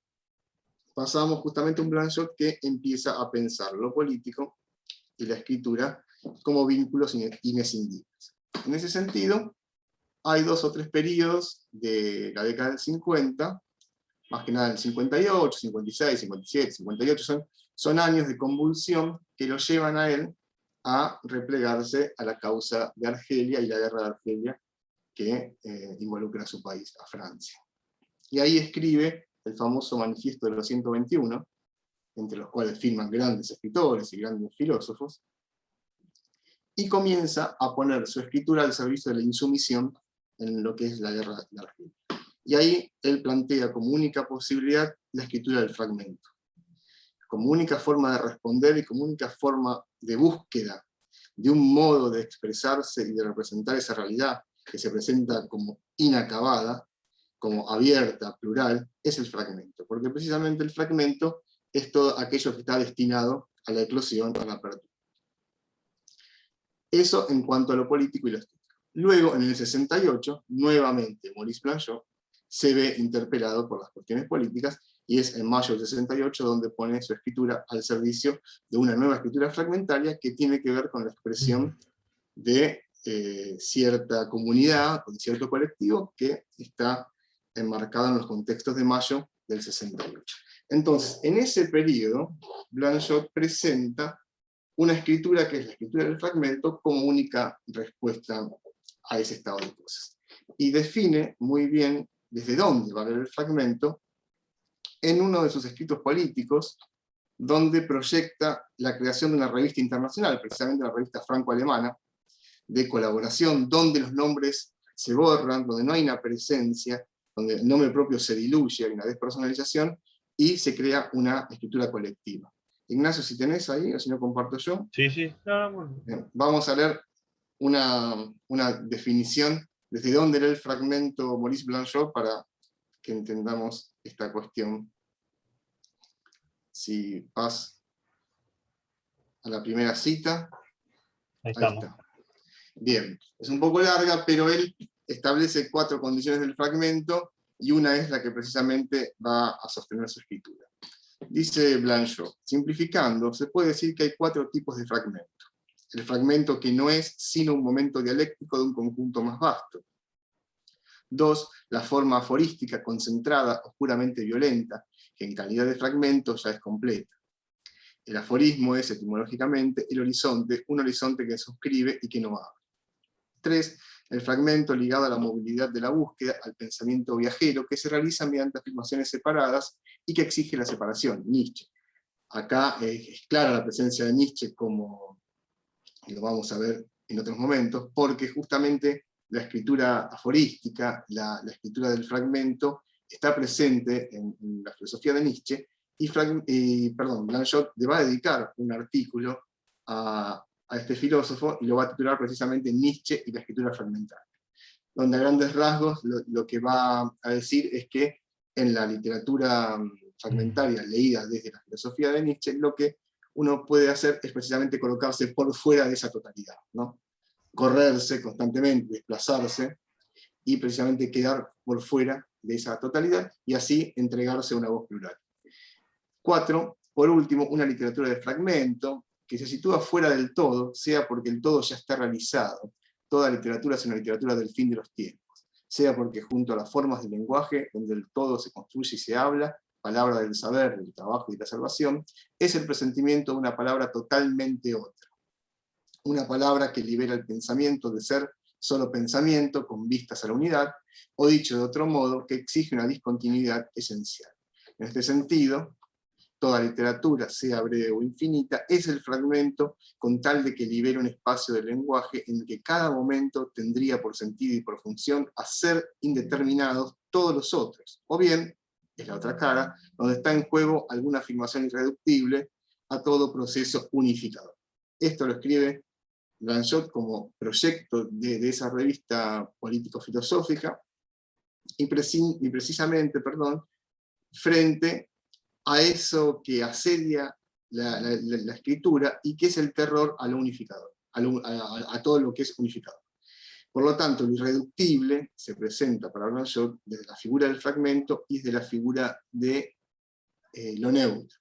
Pasamos justamente a un Blanchot que empieza a pensar lo político y la escritura como vínculos inescindibles. En ese sentido, hay dos o tres periodos de la década del 50, más que nada el 58, 56, 57, 58, son años de convulsión que lo llevan a él a replegarse a la causa de Argelia y la guerra de Argelia que involucra a su país, a Francia. Y ahí escribe el famoso Manifiesto de los 121, entre los cuales firman grandes escritores y grandes filósofos, y comienza a poner su escritura al servicio de la insumisión en lo que es la guerra de Argelia. Y ahí él plantea como única posibilidad la escritura del fragmento, como única forma de responder y como única forma de búsqueda de un modo de expresarse y de representar esa realidad que se presenta como inacabada, como abierta, plural, es el fragmento, porque precisamente el fragmento es todo aquello que está destinado a la eclosión, a la apertura. Eso en cuanto a lo político y lo estético. Luego, en el 68, nuevamente Maurice Blanchot se ve interpelado por las cuestiones políticas, y es en mayo del 68 donde pone su escritura al servicio de una nueva escritura fragmentaria que tiene que ver con la expresión de cierta comunidad, con cierto colectivo que está enmarcado en los contextos de mayo del 68. Entonces, en ese periodo, Blanchot presenta una escritura que es la escritura del fragmento como única respuesta a ese estado de cosas. Y define muy bien desde dónde va a ver el fragmento en uno de sus escritos políticos, donde proyecta la creación de una revista internacional, precisamente la revista franco-alemana, de colaboración, donde los nombres se borran, donde no hay una presencia, donde el nombre propio se diluye, hay una despersonalización, y se crea una escritura colectiva. Ignacio, si tenés ahí, o si no comparto yo. Sí, sí. No, no, Bien, vamos a leer una definición, desde dónde era el fragmento Maurice Blanchot, para que entendamos esta cuestión. Si vas a la primera cita, ahí ahí estamos. está. Bien, es un poco larga, pero él establece 4 condiciones del fragmento, y una es la que precisamente va a sostener su escritura. Dice Blanchot, simplificando, se puede decir que hay 4 tipos de fragmento. El fragmento que no es sino un momento dialéctico de un conjunto más vasto. 2, la forma aforística concentrada, oscuramente violenta, que en calidad de fragmento ya es completa. El aforismo es, etimológicamente, el horizonte, un horizonte que suscribe y que no abre. 3, el fragmento ligado a la movilidad de la búsqueda, al pensamiento viajero, que se realiza mediante afirmaciones separadas y que exige la separación, Nietzsche. Acá es clara la presencia de Nietzsche, como lo vamos a ver en otros momentos, porque justamente la escritura aforística, la escritura del fragmento, está presente en la filosofía de Nietzsche, y Blanchot le va a dedicar un artículo a este filósofo, y lo va a titular precisamente Nietzsche y la escritura fragmentaria, donde a grandes rasgos lo que va a decir es que en la literatura fragmentaria leída desde la filosofía de Nietzsche, lo que uno puede hacer es precisamente colocarse por fuera de esa totalidad, ¿no? Correrse constantemente, desplazarse, y precisamente quedar por fuera de esa totalidad, y así entregarse a una voz plural. 4, por último, una literatura de fragmento, que se sitúa fuera del todo, sea porque el todo ya está realizado. Toda literatura es una literatura del fin de los tiempos, sea porque junto a las formas del lenguaje, donde el todo se construye y se habla, palabra del saber, del trabajo y de la salvación, es el presentimiento de una palabra totalmente otra. Una palabra que libera el pensamiento de ser solo pensamiento con vistas a la unidad, o dicho de otro modo, que exige una discontinuidad esencial. En este sentido, toda literatura, sea breve o infinita, es el fragmento con tal de que libere un espacio del lenguaje en el que cada momento tendría por sentido y por función a ser indeterminados todos los otros, o bien, es la otra cara, donde está en juego alguna afirmación irreductible a todo proceso unificador. Esto lo escribe Blanchot como proyecto de esa revista político-filosófica, y precisamente, frente a eso que asedia la escritura, y que es el terror a lo unificador, a todo lo que es unificador. Por lo tanto, lo irreductible se presenta para Blanchot desde la figura del fragmento y desde la figura de lo neutro,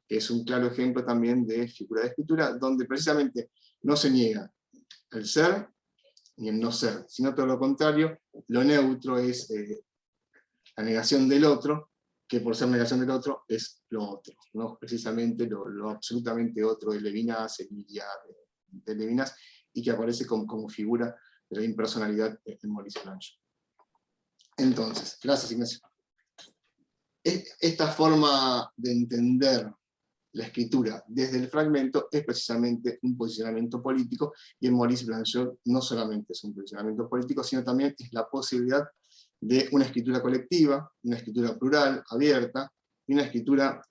que es un claro ejemplo también de figura de escritura, donde precisamente no se niega el ser ni el no ser, sino todo lo contrario. Lo neutro es la negación del otro, que por ser negación del otro es lo otro, ¿no? Precisamente lo absolutamente otro de Levinas, Emilia de Levinas, y que aparece como figura de la impersonalidad en Maurice Blanchot. Entonces, gracias Ignacio. Esta forma de entender la escritura desde el fragmento es precisamente un posicionamiento político, y en Maurice Blanchot no solamente es un posicionamiento político, sino también es la posibilidad de una escritura colectiva, una escritura plural, abierta, y una escritura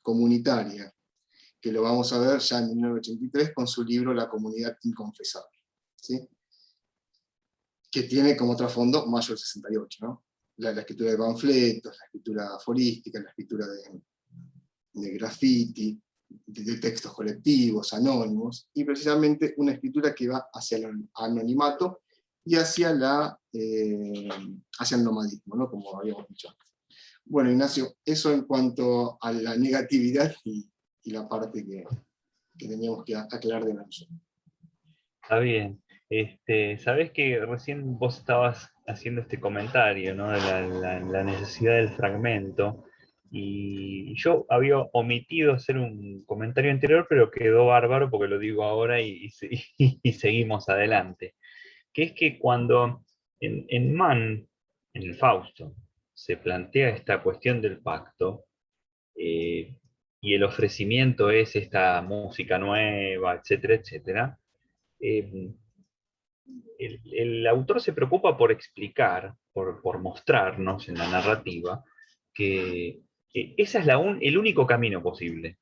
comunitaria, que lo vamos a ver ya en 1983 con su libro La comunidad inconfesable, ¿sí? Que tiene como trasfondo Mayo del 68, ¿no? La escritura de panfletos, la escritura aforística, la escritura de graffiti, de textos colectivos, anónimos, y precisamente una escritura que va hacia el anonimato y hacia el nomadismo, ¿no? Como habíamos dicho antes. Bueno, Ignacio, eso en cuanto a la negatividad y la parte que teníamos que aclarar de Blanchot. Está bien. Sabés que recién vos estabas haciendo este comentario, ¿no? De la necesidad del fragmento, y yo había omitido hacer un comentario anterior, pero quedó bárbaro porque lo digo ahora y seguimos adelante. Que es que cuando en Mann, en el Fausto, se plantea esta cuestión del pacto, y el ofrecimiento es esta música nueva, etcétera, etcétera, eh, el autor se preocupa por explicar, por mostrarnos en la narrativa, que ese es el único camino posible.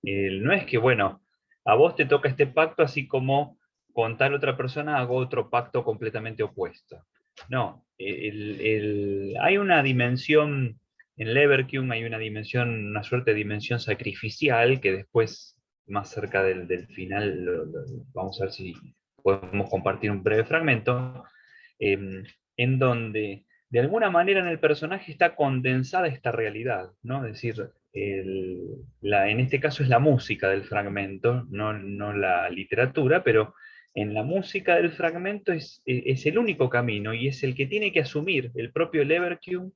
No es que, bueno, a vos te toca este pacto, así como con tal otra persona hago otro pacto completamente opuesto. No, hay una dimensión, en Leverkusen hay una dimensión, una suerte de dimensión sacrificial, que después, más cerca del final, vamos a ver si podemos compartir un breve fragmento, en donde de alguna manera en el personaje está condensada esta realidad, ¿no? Es decir, en este caso es la música del fragmento, no la literatura, pero en la música del fragmento es el único camino y es el que tiene que asumir el propio Leverkusen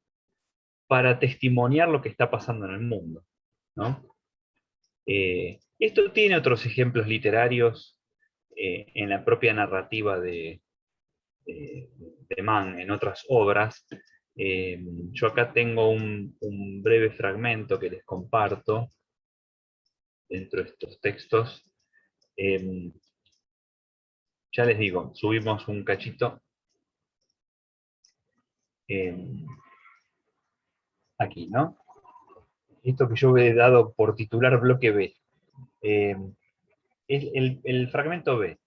para testimoniar lo que está pasando en el mundo, ¿no? Esto tiene otros ejemplos literarios en la propia narrativa de Mann, en otras obras. Yo acá tengo un breve fragmento que les comparto dentro de estos textos. Ya les digo, subimos un cachito aquí, ¿no? Esto que yo he dado por titular bloque B. Es el fragmento B.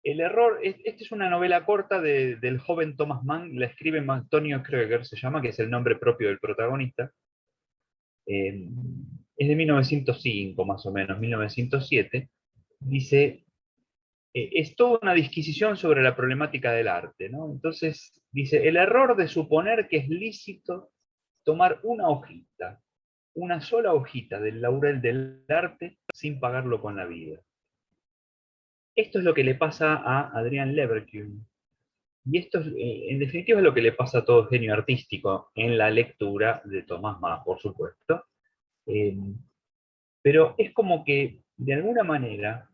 El error, esta es una novela corta del joven Thomas Mann, la escribe Antonio Kreuger, se llama, que es el nombre propio del protagonista. Es de 1905, más o menos, 1907. Dice, es toda una disquisición sobre la problemática del arte, ¿no? Entonces, dice, el error de suponer que es lícito tomar una hojita, una sola hojita del laurel del arte sin pagarlo con la vida. Esto es lo que le pasa a Adrián Leverkusen. Y esto, en definitiva, es lo que le pasa a todo genio artístico en la lectura de Thomas Mann, por supuesto. Pero es como que, de alguna manera,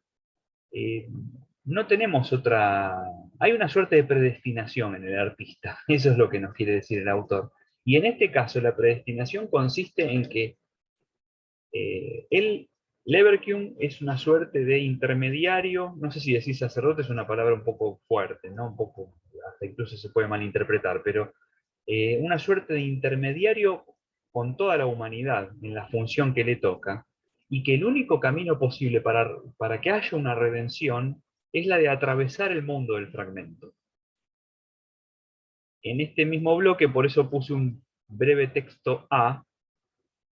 no tenemos otra... Hay una suerte de predestinación en el artista. Eso es lo que nos quiere decir el autor. Y en este caso, la predestinación consiste en que Leverkusen es una suerte de intermediario, no sé si decir sacerdote es una palabra un poco fuerte, ¿no? Un poco, hasta incluso se puede malinterpretar, pero una suerte de intermediario con toda la humanidad en la función que le toca, y que el único camino posible para que haya una redención es la de atravesar el mundo del fragmento. En este mismo bloque, por eso puse un breve texto A,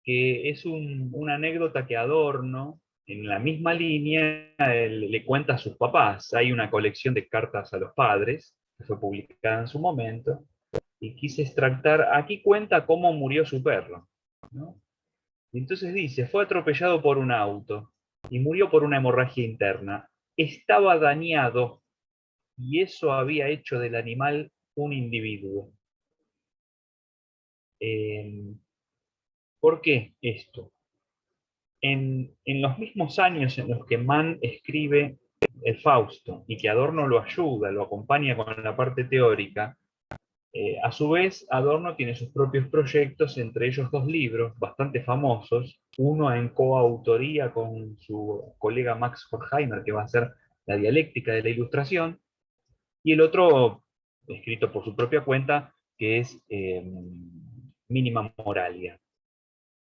que es una anécdota que Adorno, en la misma línea, le cuenta a sus papás. Hay una colección de cartas a los padres, que fue publicada en su momento, y quise extractar, aquí cuenta cómo murió su perro, ¿no? Y entonces dice, fue atropellado por un auto, y murió por una hemorragia interna. Estaba dañado, y eso había hecho del animal un individuo. ¿Por qué esto? En los mismos años en los que Mann escribe el Fausto y que Adorno lo ayuda, lo acompaña con la parte teórica, a su vez Adorno tiene sus propios proyectos, entre ellos dos libros bastante famosos, uno en coautoría con su colega Max Horkheimer, que va a ser La dialéctica de la ilustración, y el otro escrito por su propia cuenta, que es Minima Moralia.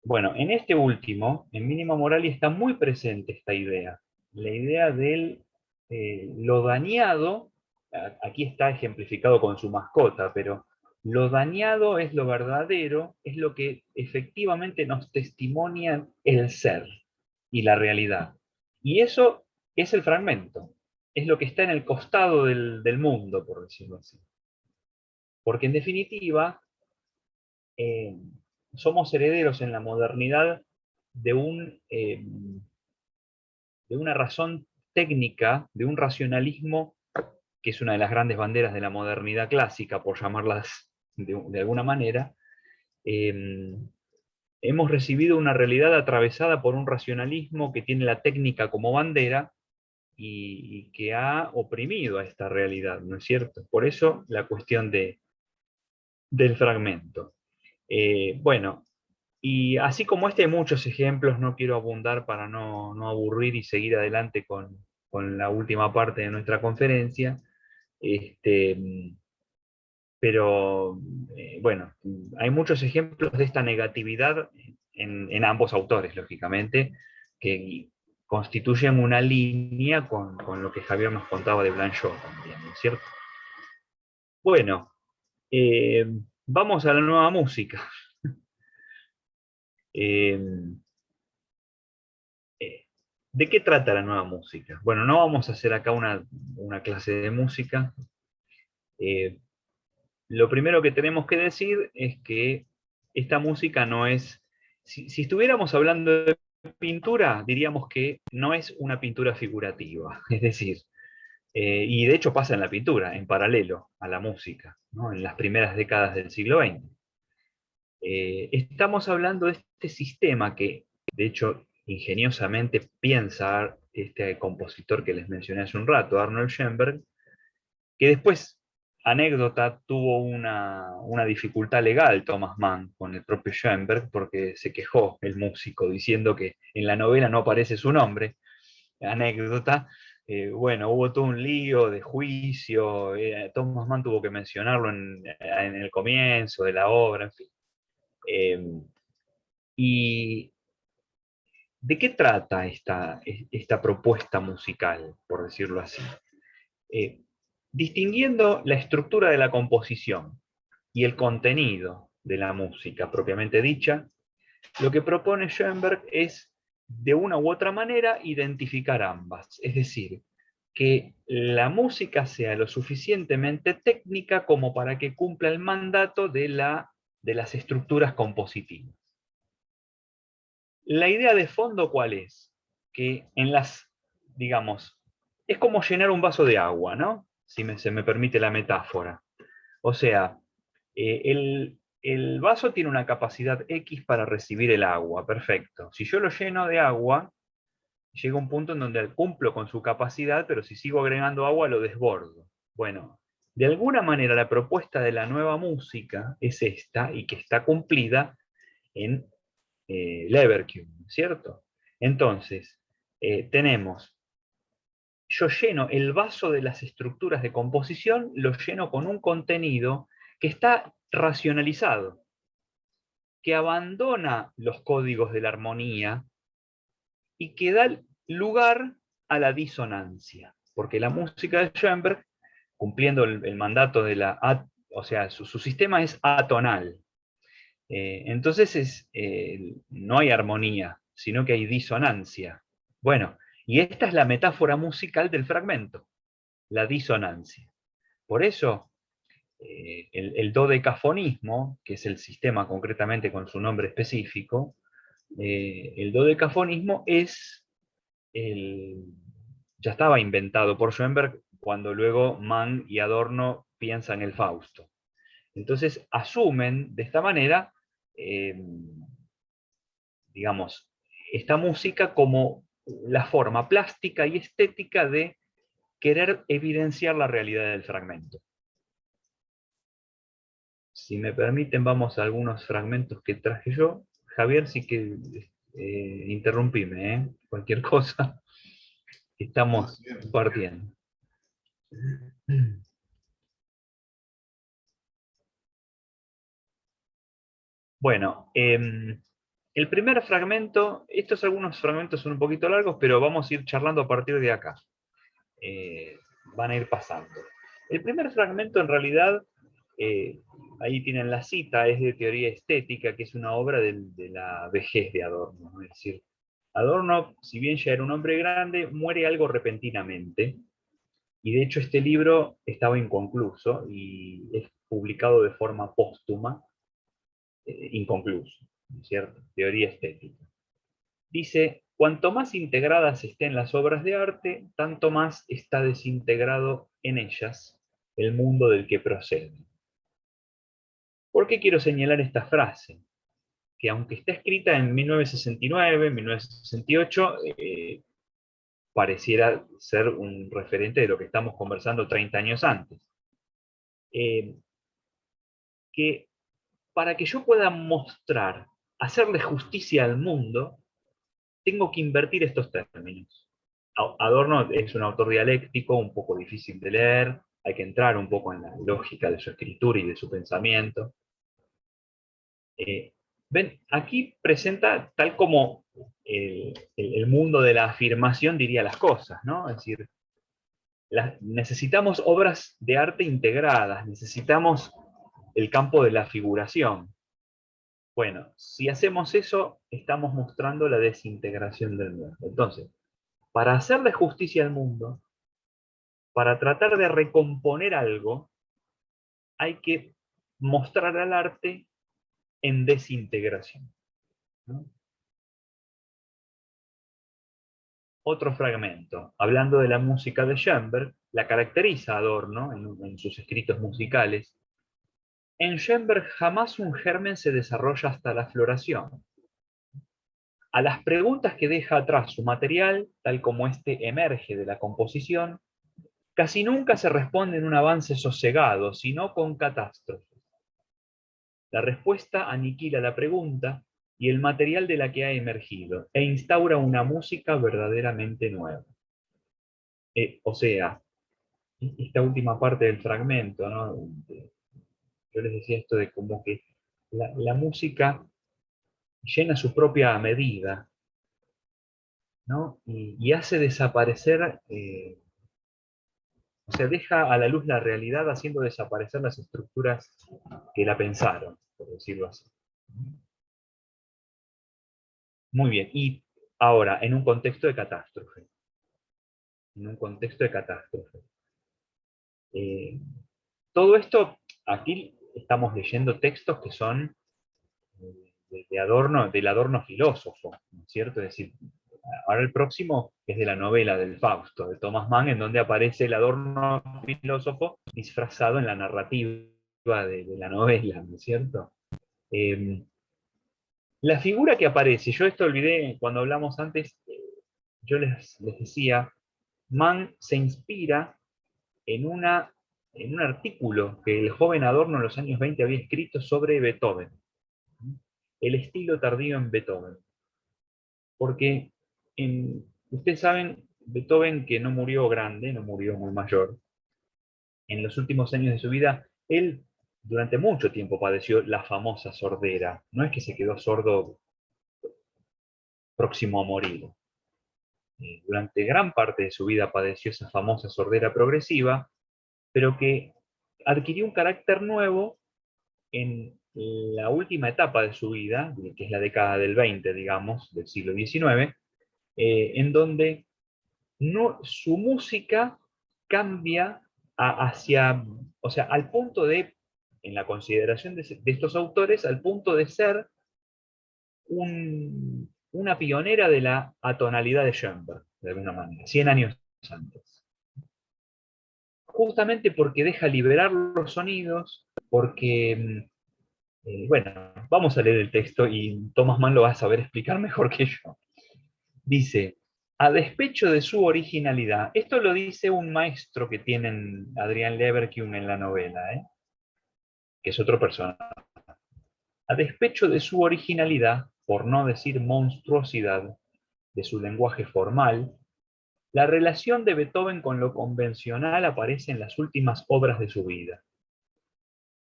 Bueno, en este último, en Mínima Moralia, está muy presente esta idea. La idea de lo dañado, aquí está ejemplificado con su mascota, pero lo dañado es lo verdadero, es lo que efectivamente nos testimonia el ser y la realidad. Y eso es el fragmento, es lo que está en el costado del mundo, por decirlo así. Porque en definitiva, somos herederos en la modernidad de una razón técnica, de un racionalismo que es una de las grandes banderas de la modernidad clásica, por llamarlas de alguna manera. Hemos recibido una realidad atravesada por un racionalismo que tiene la técnica como bandera y que ha oprimido a esta realidad, ¿no es cierto? Por eso la cuestión de del fragmento. Bueno, y así como este hay muchos ejemplos, no quiero abundar para no aburrir y seguir adelante con la última parte de nuestra conferencia. Pero bueno, hay muchos ejemplos de esta negatividad en ambos autores, lógicamente, que constituyen una línea con lo que Javier nos contaba de Blanchot también, ¿no es cierto? Bueno, eh, vamos a la nueva música. Eh, eh, ¿De qué trata la nueva música? Bueno, no vamos a hacer acá una clase de música. Eh, lo primero que tenemos que decir es que esta música no es... Si estuviéramos hablando de pintura, diríamos que no es una pintura figurativa. Es decir, y de hecho pasa en la pintura, en paralelo a la música, ¿no? En las primeras décadas del siglo XX. Estamos hablando de este sistema que, de hecho, ingeniosamente piensa este compositor que les mencioné hace un rato, Arnold Schoenberg, que después, anécdota, tuvo una dificultad legal Thomas Mann con el propio Schoenberg, porque se quejó el músico diciendo que en la novela no aparece su nombre. Anécdota. Bueno, hubo todo un lío de juicio, Thomas Mann tuvo que mencionarlo en el comienzo de la obra, en fin. ¿Y de qué trata esta propuesta musical, por decirlo así? Eh, Distinguiendo la estructura de la composición y el contenido de la música propiamente dicha, lo que propone Schoenberg es, de una u otra manera, identificar ambas. Es decir, que la música sea lo suficientemente técnica como para que cumpla el mandato de las estructuras compositivas. La idea de fondo, ¿cuál es? Que digamos, es como llenar un vaso de agua, ¿no? Si se me permite la metáfora. O sea, el vaso tiene una capacidad X para recibir el agua, perfecto. Si yo lo lleno de agua, llega un punto en donde cumplo con su capacidad, pero si sigo agregando agua lo desbordo. Bueno, de alguna manera la propuesta de la nueva música es esta, y que está cumplida en Leverkusen, ¿cierto? Entonces, yo lleno el vaso de las estructuras de composición, lo lleno con un contenido que está racionalizado, que abandona los códigos de la armonía y que da lugar a la disonancia. Porque la música de Schoenberg, cumpliendo el mandato de o sea, su sistema es atonal. Entonces no hay armonía, sino que hay disonancia. Bueno, y esta es la metáfora musical del fragmento, la disonancia. Por eso, el dodecafonismo, que es el sistema concretamente con su nombre específico, el dodecafonismo ya estaba inventado por Schoenberg cuando luego Mann y Adorno piensan el Fausto. Entonces asumen de esta manera, digamos, esta música como la forma plástica y estética de querer evidenciar la realidad del fragmento. Si me permiten, vamos a algunos fragmentos que traje yo. Javier, sí que interrumpime, cualquier cosa, estamos compartiendo. Bueno, el primer fragmento, algunos fragmentos son un poquito largos, pero vamos a ir charlando a partir de acá. Van a ir pasando. El primer fragmento en realidad, ahí tienen la cita, es de Teoría Estética, que es una obra de la vejez de Adorno, ¿no? Es decir, Adorno, si bien ya era un hombre grande, muere algo repentinamente, y de hecho este libro estaba inconcluso y es publicado de forma póstuma, inconcluso, ¿no es cierto? Teoría Estética. Dice, cuanto más integradas estén las obras de arte, tanto más está desintegrado en ellas el mundo del que proceden. ¿Por qué quiero señalar esta frase? Que aunque está escrita en 1969, 1968, pareciera ser un referente de lo que estamos conversando 30 años antes. que para que yo pueda mostrar, hacerle justicia al mundo, tengo que invertir estos términos. Adorno es un autor dialéctico, un poco difícil de leer, hay que entrar un poco en la lógica de su escritura y de su pensamiento. Ven, aquí presenta tal como el mundo de la afirmación diría las cosas, ¿no? Es decir, necesitamos obras de arte integradas, necesitamos el campo de la figuración. Bueno, si hacemos eso, estamos mostrando la desintegración del mundo. Entonces, para hacerle justicia al mundo, para tratar de recomponer algo, hay que mostrar al arte en desintegración, ¿no? Otro fragmento, hablando de la música de Schoenberg, la caracteriza Adorno en sus escritos musicales. En Schoenberg jamás un germen se desarrolla hasta la floración. A las preguntas que deja atrás su material, tal como éste emerge de la composición, casi nunca se responde en un avance sosegado, sino con catástrofes. La respuesta aniquila la pregunta y el material de la que ha emergido, e instaura una música verdaderamente nueva. O sea, esta última parte del fragmento, ¿no? Yo les decía esto de como que la música llena su propia medida, ¿no? Y hace desaparecer, o sea, deja a la luz la realidad haciendo desaparecer las estructuras que la pensaron, por decirlo así. Muy bien, y ahora, en un contexto de catástrofe. En un contexto de catástrofe. Todo esto, aquí estamos leyendo textos que son del Adorno filósofo, ¿no es cierto? Es decir, ahora el próximo es de la novela del Fausto, de Thomas Mann, en donde aparece el Adorno filósofo disfrazado en la narrativa de la novela, ¿no es cierto? La figura que aparece, yo esto olvidé cuando hablamos antes, yo les decía, Mann se inspira en un artículo que el joven Adorno en los años 20 había escrito sobre Beethoven, el estilo tardío en Beethoven. Porque ustedes saben, Beethoven, que no murió grande, no murió muy mayor, en los últimos años de su vida, él durante mucho tiempo padeció la famosa sordera. No es que se quedó sordo próximo a morir. Durante gran parte de su vida padeció esa famosa sordera progresiva, pero que adquirió un carácter nuevo en la última etapa de su vida, que es la década del 20, digamos, del siglo XIX, en donde su música cambia hacia, o sea, al punto de, en la consideración de estos autores, al punto de ser una pionera de la atonalidad de Schoenberg, de alguna manera, 100 años antes. Justamente porque deja liberar los sonidos, porque, bueno, vamos a leer el texto y Thomas Mann lo va a saber explicar mejor que yo. Dice, a despecho de su originalidad, esto lo dice un maestro que tienen Adrián Leverkühn en la novela, que es otro personaje. A despecho de su originalidad, por no decir monstruosidad, de su lenguaje formal, la relación de Beethoven con lo convencional aparece en las últimas obras de su vida.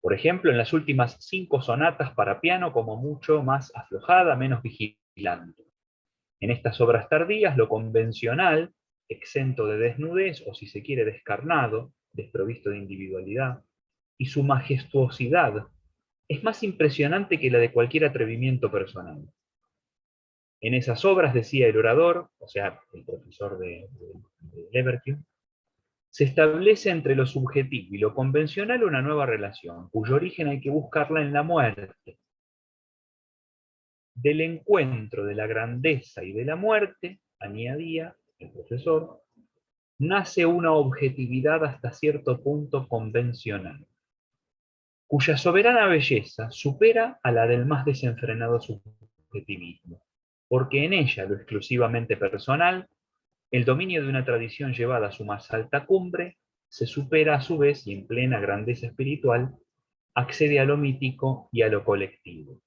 Por ejemplo, en las últimas 5 sonatas para piano, como mucho más aflojada, menos vigilante. En estas obras tardías, lo convencional, exento de desnudez, o si se quiere descarnado, desprovisto de individualidad, y su majestuosidad es más impresionante que la de cualquier atrevimiento personal. En esas obras, decía el orador, o sea, el profesor de Leverkühn, se establece entre lo subjetivo y lo convencional una nueva relación, cuyo origen hay que buscarla en la muerte. Del encuentro de la grandeza y de la muerte, añadía el profesor, nace una objetividad hasta cierto punto convencional, cuya soberana belleza supera a la del más desenfrenado subjetivismo, porque en ella, lo exclusivamente personal, el dominio de una tradición llevada a su más alta cumbre, se supera a su vez y en plena grandeza espiritual accede a lo mítico y a lo colectivo.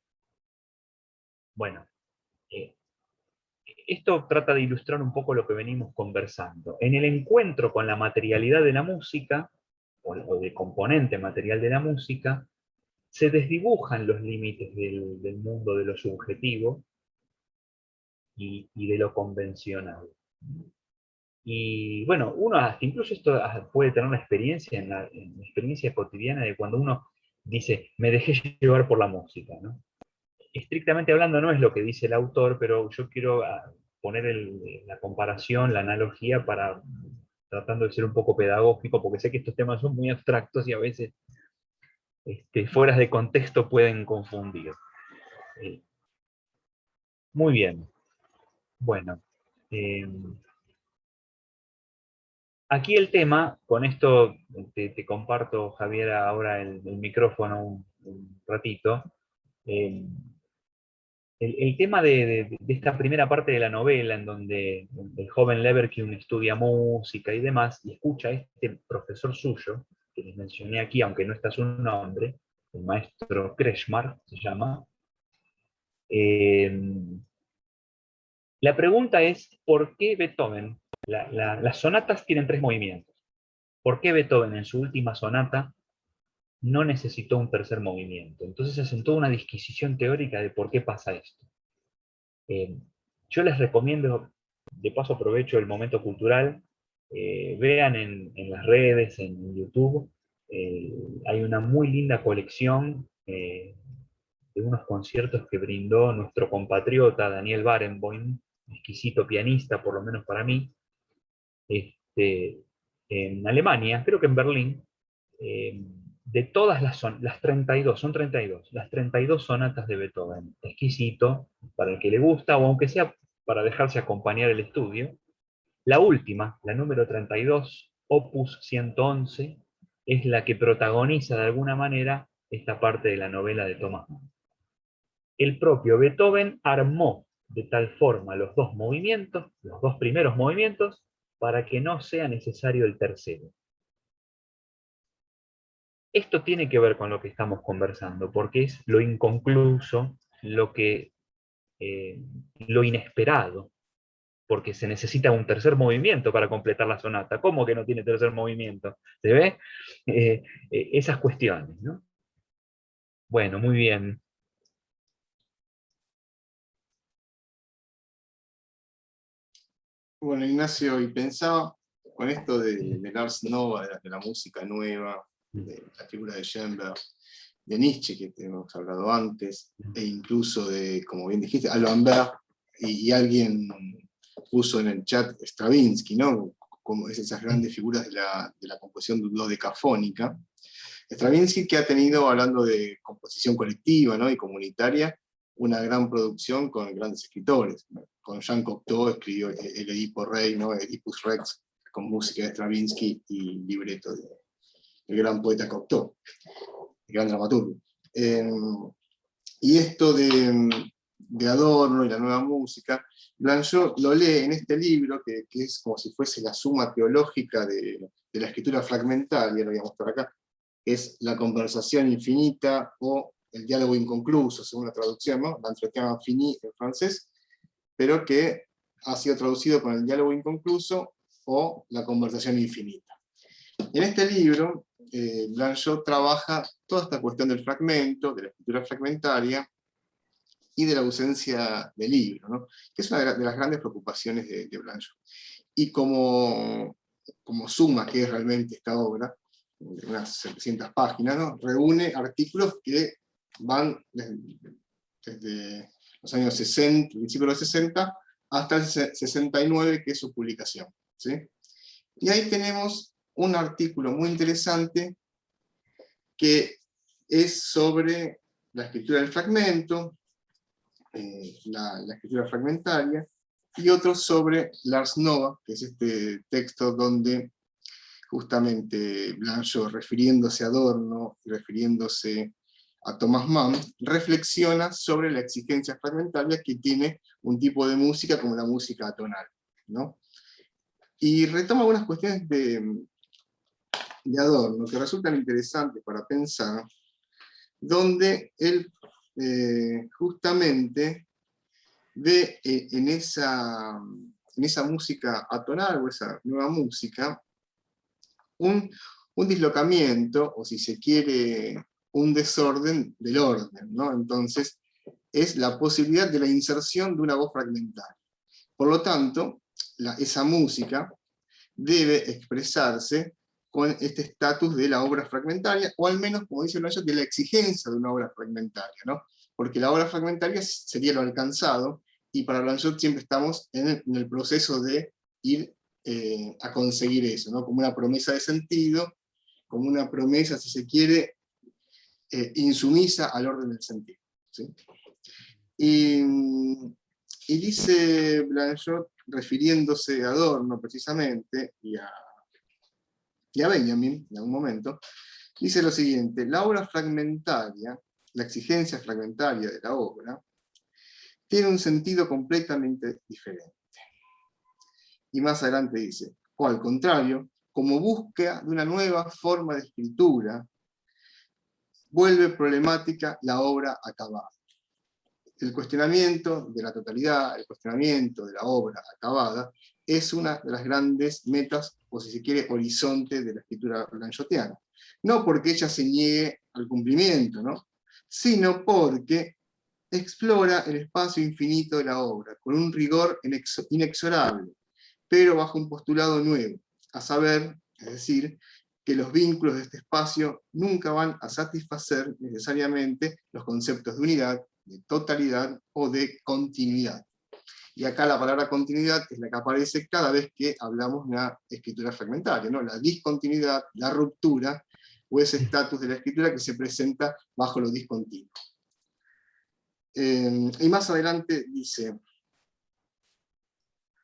Bueno, esto trata de ilustrar un poco lo que venimos conversando. En el encuentro con la materialidad de la música, o del componente material de la música, se desdibujan los límites del mundo de lo subjetivo y de lo convencional. Y bueno, uno hasta incluso esto puede tener una experiencia en la experiencia cotidiana de cuando uno dice, me dejé llevar por la música, ¿no? Estrictamente hablando no es lo que dice el autor, pero yo quiero poner la comparación, la analogía, tratando de ser un poco pedagógico, porque sé que estos temas son muy abstractos y a veces fuera de contexto pueden confundir. Muy bien. Bueno. Aquí el tema, con esto te comparto, Javier, ahora el micrófono un ratito. El tema de esta primera parte de la novela, en donde el joven Leverkühn estudia música y demás, y escucha a este profesor suyo, que les mencioné aquí, aunque no está su nombre, el maestro Kretschmar se llama. La pregunta es, ¿por qué Beethoven? Las sonatas tienen 3 movimientos. ¿Por qué Beethoven en su última sonata no necesitó un tercer movimiento? Entonces se sentó una disquisición teórica de por qué pasa esto. Yo les recomiendo, de paso aprovecho el momento cultural, vean en las redes, en YouTube, hay una muy linda colección de unos conciertos que brindó nuestro compatriota Daniel Barenboim, exquisito pianista, por lo menos para mí, en Alemania, creo que en Berlín, de todas las 32, son 32, las 32 sonatas de Beethoven. Exquisito, para el que le gusta, o aunque sea para dejarse acompañar el estudio. La última, la número 32, Opus 111, es la que protagoniza de alguna manera esta parte de la novela de Thomas Mann. El propio Beethoven armó de tal forma los 2 movimientos, los 2 primeros movimientos, para que no sea necesario el tercero. Esto tiene que ver con lo que estamos conversando, porque es lo inconcluso, lo inesperado, porque se necesita un tercer movimiento para completar la sonata. ¿Cómo que no tiene tercer movimiento? ¿Se ve? Esas cuestiones, ¿no? Bueno, muy bien. Bueno, Ignacio, y pensaba con esto del Ars Nova, de la música nueva, de la figura de Schoenberg, de Nietzsche, que hemos hablado antes, e incluso de, como bien dijiste, Alban Berg, y alguien puso en el chat Stravinsky, ¿no? Como esas grandes figuras de la composición dodecafónica. Stravinsky, que ha tenido, hablando de composición colectiva, ¿no?, y comunitaria, una gran producción con grandes escritores. Con Jean Cocteau escribió el Edipo Rey, ¿no?, Oedipus Rex, con música de Stravinsky y libreto del gran poeta Cocteau, el gran dramaturgo. Y esto de Adorno y la nueva música, Blanchot lo lee en este libro, que es como si fuese la suma teológica de la escritura fragmentaria, lo voy a mostrar acá, es la conversación infinita o el diálogo inconcluso, según la traducción, ¿no? L'entretien infini en francés, pero que ha sido traducido con el diálogo inconcluso o la conversación infinita. En este libro, Blanchot trabaja toda esta cuestión del fragmento, de la escritura fragmentaria, y de la ausencia del libro, ¿no?, que es una de las grandes preocupaciones de Blanchot. Y como suma que es realmente esta obra, unas 700 páginas, ¿no?, reúne artículos que van desde los años 60, principios de los 60, hasta el 69, que es su publicación, ¿sí? Y ahí tenemos un artículo muy interesante que es sobre la escritura del fragmento, la escritura fragmentaria, y otro sobre l'Ars Nova, que es este texto donde justamente Blanchot, refiriéndose a Adorno y refiriéndose a Thomas Mann, reflexiona sobre la exigencia fragmentaria que tiene un tipo de música como la música atonal, ¿no? Y retoma algunas cuestiones de Adorno que resultan interesantes para pensar, donde él justamente ve en esa música atonal, o esa nueva música, un dislocamiento, o si se quiere, un desorden del orden, ¿no? Entonces, es la posibilidad de la inserción de una voz fragmentaria. Por lo tanto, esa música debe expresarse con este estatus de la obra fragmentaria, o al menos, como dice Blanchot, de la exigencia de una obra fragmentaria, ¿no? Porque la obra fragmentaria sería lo alcanzado, y para Blanchot siempre estamos en el proceso de ir a conseguir eso, ¿no? Como una promesa de sentido, como una promesa, si se quiere, insumisa al orden del sentido, ¿sí? Y dice Blanchot, refiriéndose a Adorno precisamente, y a Benjamin, en algún momento, dice lo siguiente: la obra fragmentaria, la exigencia fragmentaria de la obra, tiene un sentido completamente diferente. Y más adelante dice, o al contrario, como búsqueda de una nueva forma de escritura, vuelve problemática la obra acabada. El cuestionamiento de la totalidad, el cuestionamiento de la obra acabada, es una de las grandes metas, o si se quiere, horizonte de la escritura blanchotiana. No porque ella se niegue al cumplimiento, ¿no? Sino porque explora el espacio infinito de la obra, con un rigor inexorable, pero bajo un postulado nuevo, a saber, es decir, que los vínculos de este espacio nunca van a satisfacer necesariamente los conceptos de unidad, de totalidad o de continuidad. Y acá la palabra continuidad es la que aparece cada vez que hablamos de una escritura fragmentaria, ¿no? La discontinuidad, la ruptura, o ese estatus de la escritura que se presenta bajo lo discontinuo. Y más adelante dice,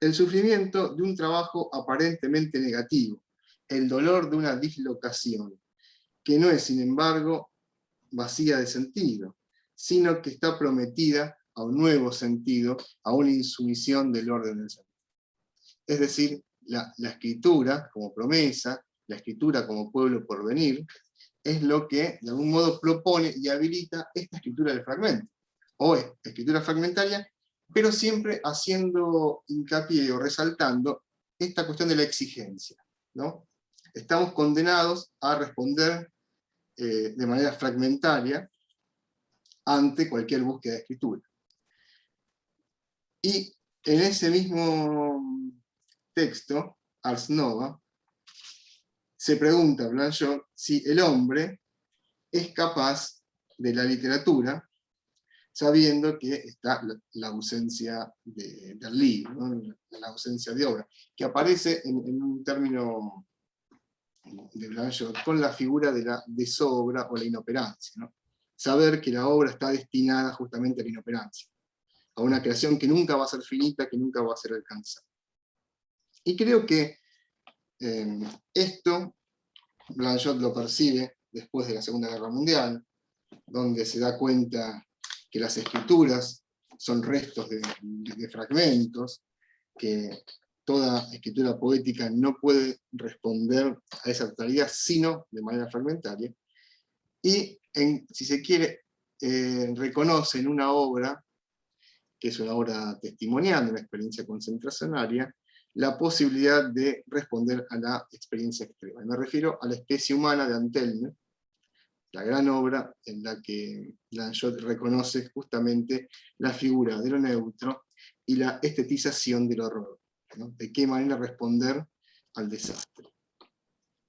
el sufrimiento de un trabajo aparentemente negativo, el dolor de una dislocación, que no es, sin embargo, vacía de sentido, sino que está prometida a un nuevo sentido, a una insumisión del orden del sentido. Es decir, la escritura como promesa, la escritura como pueblo por venir, es lo que de algún modo propone y habilita esta escritura del fragmento, o escritura fragmentaria, pero siempre haciendo hincapié o resaltando esta cuestión de la exigencia, ¿no? Estamos condenados a responder de manera fragmentaria ante cualquier búsqueda de escritura. Y en ese mismo texto, Ars Nova, se pregunta Blanchot si el hombre es capaz de la literatura, sabiendo que está la ausencia del libro, ¿no? La ausencia de obra, que aparece en un término de Blanchot con la figura de la desobra o la inoperancia, ¿no? Saber que la obra está destinada justamente a la inoperancia, a una creación que nunca va a ser finita, que nunca va a ser alcanzada. Y creo que esto Blanchot lo percibe después de la Segunda Guerra Mundial, donde se da cuenta que las escrituras son restos de fragmentos, que toda escritura poética no puede responder a esa totalidad sino de manera fragmentaria, y si se quiere, reconoce en una obra, que es una obra testimonial de una experiencia concentracionaria, la posibilidad de responder a la experiencia extrema. Me refiero a La especie humana de Antelme, la gran obra en la que Blanchot reconoce justamente la figura de lo neutro y la estetización del horror, ¿no? De qué manera responder al desastre.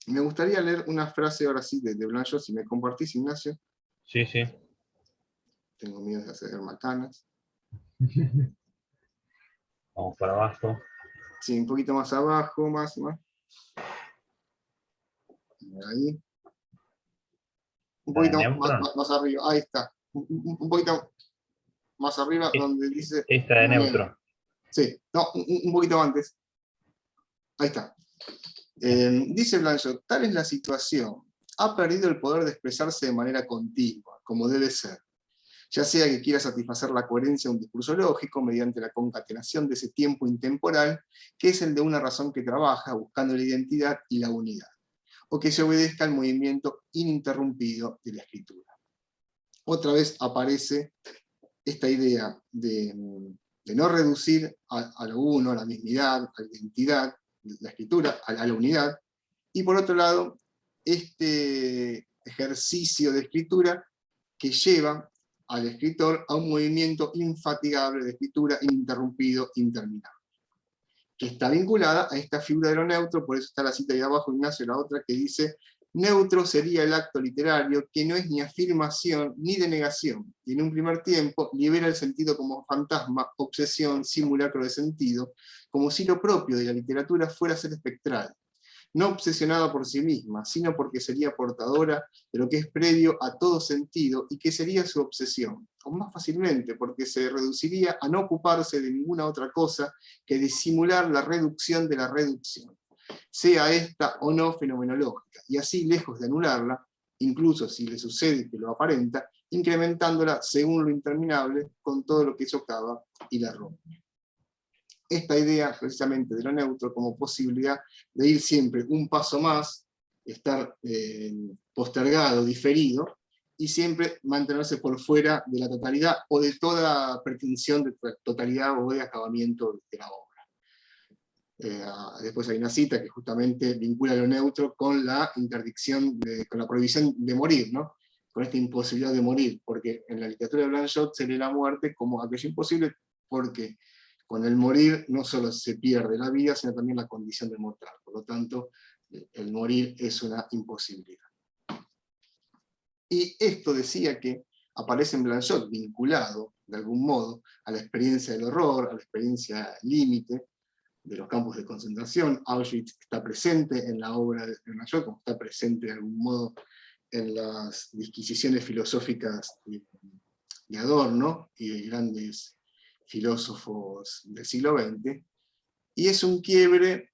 Me gustaría leer una frase ahora sí de Blanchot, si me compartís, Ignacio. Sí, sí. Tengo miedo de hacer macanas. Vamos para abajo. Sí, un poquito más abajo, más. Ahí. Un poquito más arriba, ahí está. Un poquito más arriba, donde dice... Esta de neutro. Sí, no, un poquito antes. Ahí está. Dice Blanchot, tal es la situación. Ha perdido el poder de expresarse de manera continua, como debe ser. Ya sea que quiera satisfacer la coherencia de un discurso lógico mediante la concatenación de ese tiempo intemporal, que es el de una razón que trabaja buscando la identidad y la unidad, o que se obedezca al movimiento ininterrumpido de la escritura. otra vez aparece esta idea de no reducir a lo uno, a la mismidad, a la identidad, la escritura, a la unidad, y por otro lado, este ejercicio de escritura que lleva al escritor a un movimiento infatigable de escritura ininterrumpido, interminable, que está vinculada a esta figura de lo neutro. Por eso está la cita ahí abajo, Ignacio, la otra que dice: neutro sería el acto literario que no es ni afirmación ni denegación, y en un primer tiempo libera el sentido como fantasma, obsesión, simulacro de sentido, como si lo propio de la literatura fuera ser espectral, no obsesionada por sí misma, sino porque sería portadora de lo que es previo a todo sentido y que sería su obsesión, o más fácilmente, porque se reduciría a no ocuparse de ninguna otra cosa que disimular la reducción de la reducción, sea esta o no fenomenológica, y así, lejos de anularla, incluso si le sucede que lo aparenta, incrementándola según lo interminable con todo lo que socava y la rompe. Esta idea precisamente de lo neutro como posibilidad de ir siempre un paso más, estar postergado, diferido, y siempre mantenerse por fuera de la totalidad o de toda pretensión de totalidad o de acabamiento de la obra. Después hay una cita que justamente vincula lo neutro con la interdicción, con la prohibición de morir, ¿no? Con esta imposibilidad de morir, porque en la literatura de Blanchot se lee la muerte como aquello imposible, porque con el morir no solo se pierde la vida, sino también la condición de mortal. Por lo tanto, el morir es una imposibilidad. Y esto decía que aparece en Blanchot vinculado, de algún modo, a la experiencia del horror, a la experiencia límite de los campos de concentración. Auschwitz está presente en la obra de Blanchot, como está presente de algún modo en las disquisiciones filosóficas de Adorno y de grandes filósofos del siglo XX, y es un quiebre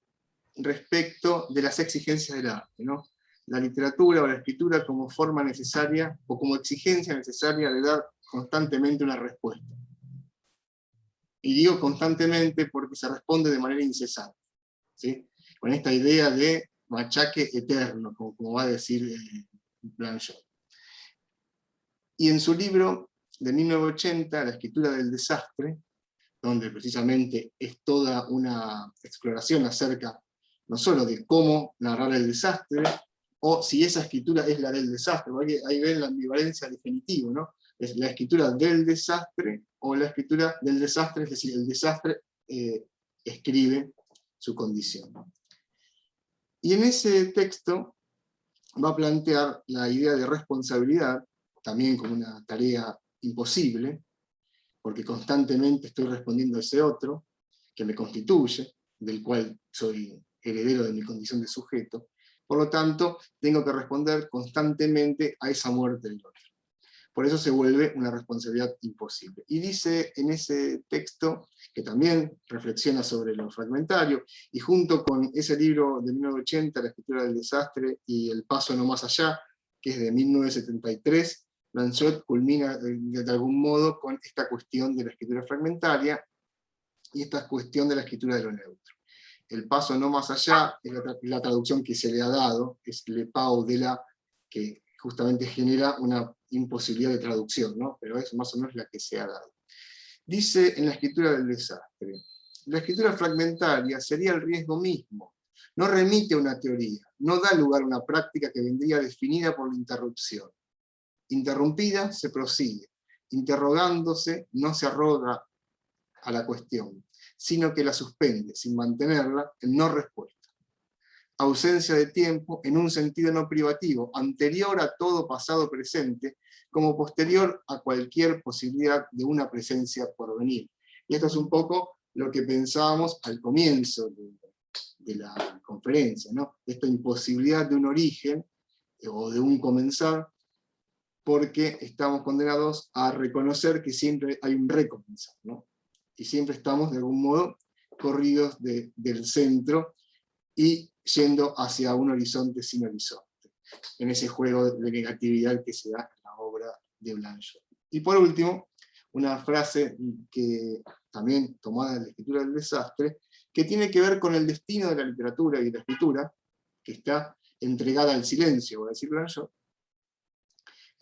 respecto de las exigencias del arte, ¿no? La literatura o la escritura como forma necesaria o como exigencia necesaria de dar constantemente una respuesta. Y digo constantemente porque se responde de manera incesante, ¿sí? Con esta idea de machaque eterno, como va a decir Blanchot. Y en su libro de 1980, La escritura del desastre, donde precisamente es toda una exploración acerca no solo de cómo narrar el desastre, o si esa escritura es la del desastre, porque ahí ven la ambivalencia definitiva, ¿no? Es la escritura del desastre o la escritura del desastre, es decir, el desastre escribe su condición. Y en ese texto va a plantear la idea de responsabilidad, también como una tarea imposible, porque constantemente estoy respondiendo a ese otro, que me constituye, del cual soy heredero de mi condición de sujeto. Por lo tanto, tengo que responder constantemente a esa muerte del otro. Por eso se vuelve una responsabilidad imposible. Y dice en ese texto, que también reflexiona sobre lo fragmentario, y junto con ese libro de 1980, La escritura del desastre, y El paso no más allá, que es de 1973, Blanchot culmina de algún modo con esta cuestión de la escritura fragmentaria y esta cuestión de la escritura de lo neutro. El paso no más allá es la traducción que se le ha dado, es le pau de la, que justamente genera una imposibilidad de traducción, ¿no? Pero es más o menos la que se ha dado. Dice en la escritura del desastre: la escritura fragmentaria sería el riesgo mismo, no remite a una teoría, no da lugar a una práctica que vendría definida por la interrupción. Interrumpida se prosigue, interrogándose no se arroga a la cuestión, sino que la suspende, sin mantenerla en no respuesta. Ausencia de tiempo en un sentido no privativo, anterior a todo pasado presente, como posterior a cualquier posibilidad de una presencia por venir. Y esto es un poco lo que pensábamos al comienzo de la conferencia, ¿no? Esta imposibilidad de un origen o de un comenzar, porque estamos condenados a reconocer que siempre hay un recomenzar, ¿no? Y siempre estamos de algún modo corridos del centro y yendo hacia un horizonte sin horizonte, en ese juego de negatividad que se da en la obra de Blanchot. Y por último, una frase que también tomada de la escritura del desastre, que tiene que ver con el destino de la literatura y de la escritura, que está entregada al silencio, va a decir Blanchot.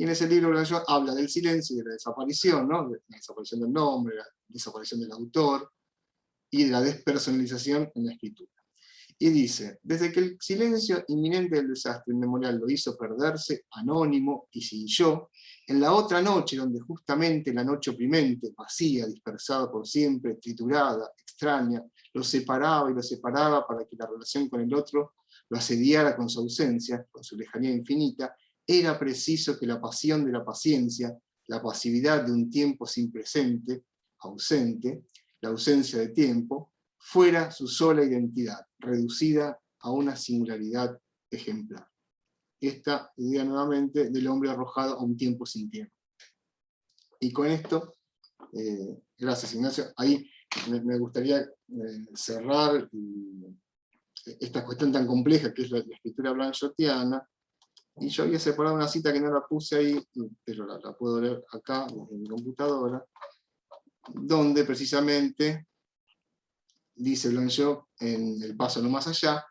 Y en ese libro Blanchot habla del silencio y de la desaparición, ¿no? De la desaparición del nombre, la desaparición del autor, y de la despersonalización en la escritura. Y dice, desde que el silencio inminente del desastre inmemorial lo hizo perderse, anónimo y sin yo, en la otra noche, donde justamente la noche oprimente, vacía, dispersada por siempre, triturada, extraña, lo separaba y lo separaba para que la relación con el otro lo asediara con su ausencia, con su lejanía infinita, era preciso que la pasión de la paciencia, la pasividad de un tiempo sin presente, ausente, la ausencia de tiempo, fuera su sola identidad, reducida a una singularidad ejemplar. Esta idea nuevamente del hombre arrojado a un tiempo sin tiempo. Y con esto, gracias Ignacio, ahí me gustaría cerrar esta cuestión tan compleja que es la escritura blanchotiana, y yo había separado una cita que no la puse ahí, pero la puedo leer acá en mi computadora, donde precisamente dice Blanchot en El paso no más allá,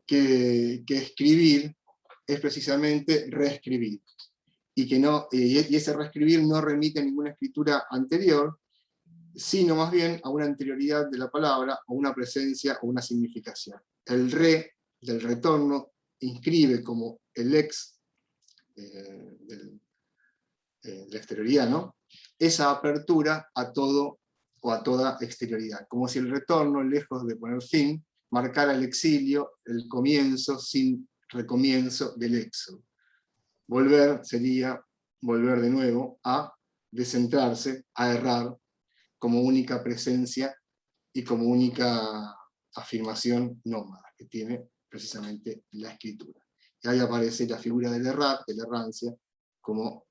que escribir es precisamente reescribir, y ese reescribir no remite a ninguna escritura anterior, sino más bien a una anterioridad de la palabra, a una presencia o una significación. El re del retorno inscribe como el ex de la exterioridad, ¿no? Esa apertura a todo o a toda exterioridad, como si el retorno, lejos de poner fin, marcara el exilio, el comienzo sin recomienzo del éxodo. Volver sería volver de nuevo a descentrarse, a errar, como única presencia y como única afirmación nómada que tiene precisamente la escritura. Y ahí aparece la figura del errar, de la errancia, como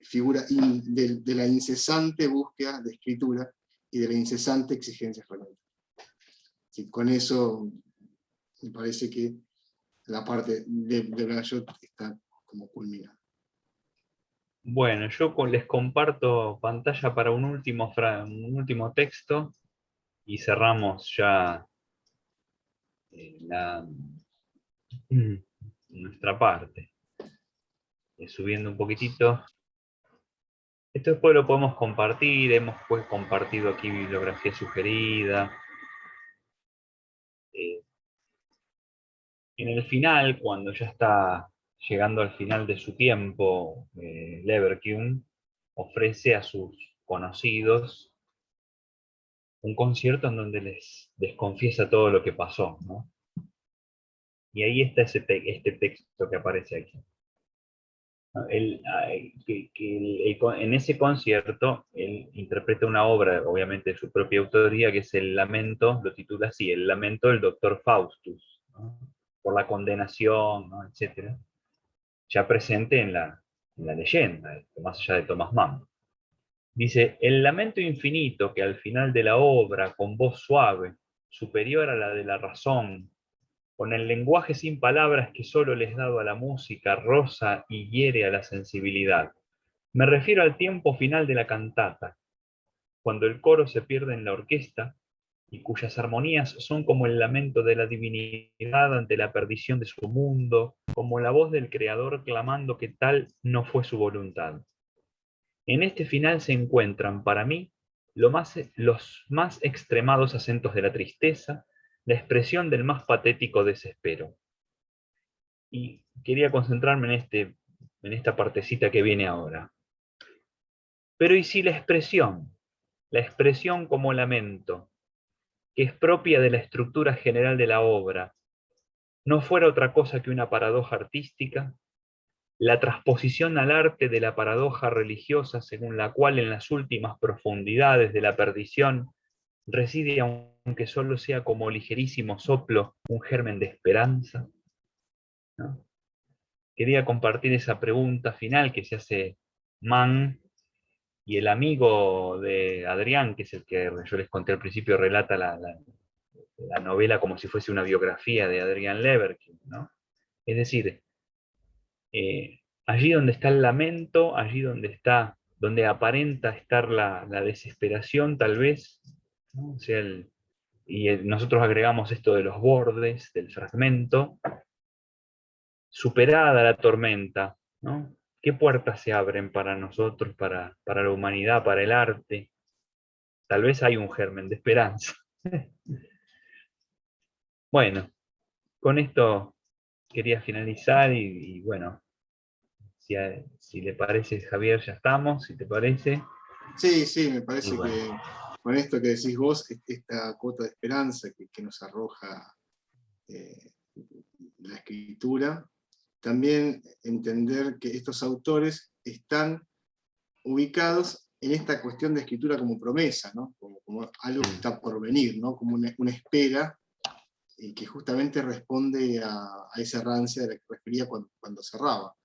figura de la incesante búsqueda de escritura y de la incesante exigencia fragmentaria. Sí, con eso me parece que la parte de Blanchot está como culminada. Bueno, yo les comparto pantalla para un último texto y cerramos ya nuestra parte. Subiendo un poquitito. Esto después lo podemos compartir, hemos pues compartido aquí bibliografía sugerida. En el final, cuando ya está llegando al final de su tiempo, Leverkusen ofrece a sus conocidos un concierto en donde les confiesa todo lo que pasó, ¿no? Y ahí está este texto que aparece aquí. En ese concierto, él interpreta una obra, obviamente de su propia autoría, que es el lamento, lo titula así, el lamento del doctor Faustus, ¿no? Por la condenación, ¿no? Etcétera, ya presente en la leyenda, más allá de Thomas Mann. Dice, el lamento infinito que al final de la obra, con voz suave, superior a la de la razón, con el lenguaje sin palabras que solo les dado a la música, roza y hiere a la sensibilidad. Me refiero al tiempo final de la cantata, cuando el coro se pierde en la orquesta y cuyas armonías son como el lamento de la divinidad ante la perdición de su mundo, como la voz del Creador clamando que tal no fue su voluntad. En este final se encuentran, para mí, los más extremados acentos de la tristeza, la expresión del más patético desespero. Y quería concentrarme en esta partecita que viene ahora. Pero ¿y si la expresión como lamento, que es propia de la estructura general de la obra, no fuera otra cosa que una paradoja artística, la transposición al arte de la paradoja religiosa según la cual en las últimas profundidades de la perdición reside, aunque solo sea como ligerísimo soplo, un germen de esperanza? ¿No? Quería compartir esa pregunta final que se hace Mann, y el amigo de Adrián, que es el que yo les conté al principio, relata la novela como si fuese una biografía de Adrián Leverkusen, ¿no? Es decir, allí donde está el lamento, allí donde aparenta estar la desesperación tal vez, ¿no? O sea, nosotros agregamos esto de los bordes, del fragmento, superada la tormenta, ¿no? ¿Qué puertas se abren para nosotros, para la humanidad, para el arte? Tal vez hay un germen de esperanza. Bueno, con esto quería finalizar y bueno, si le parece, Javier, ya estamos, si te parece. Sí, sí, me Y parece bueno, que con esto que decís vos, esta cuota de esperanza que nos arroja eh, la escritura, también entender que estos autores están ubicados en esta cuestión de escritura como promesa, ¿no? Como algo que está por venir, ¿no? Como una espera que justamente responde a esa errancia de la que refería cuando cerraba.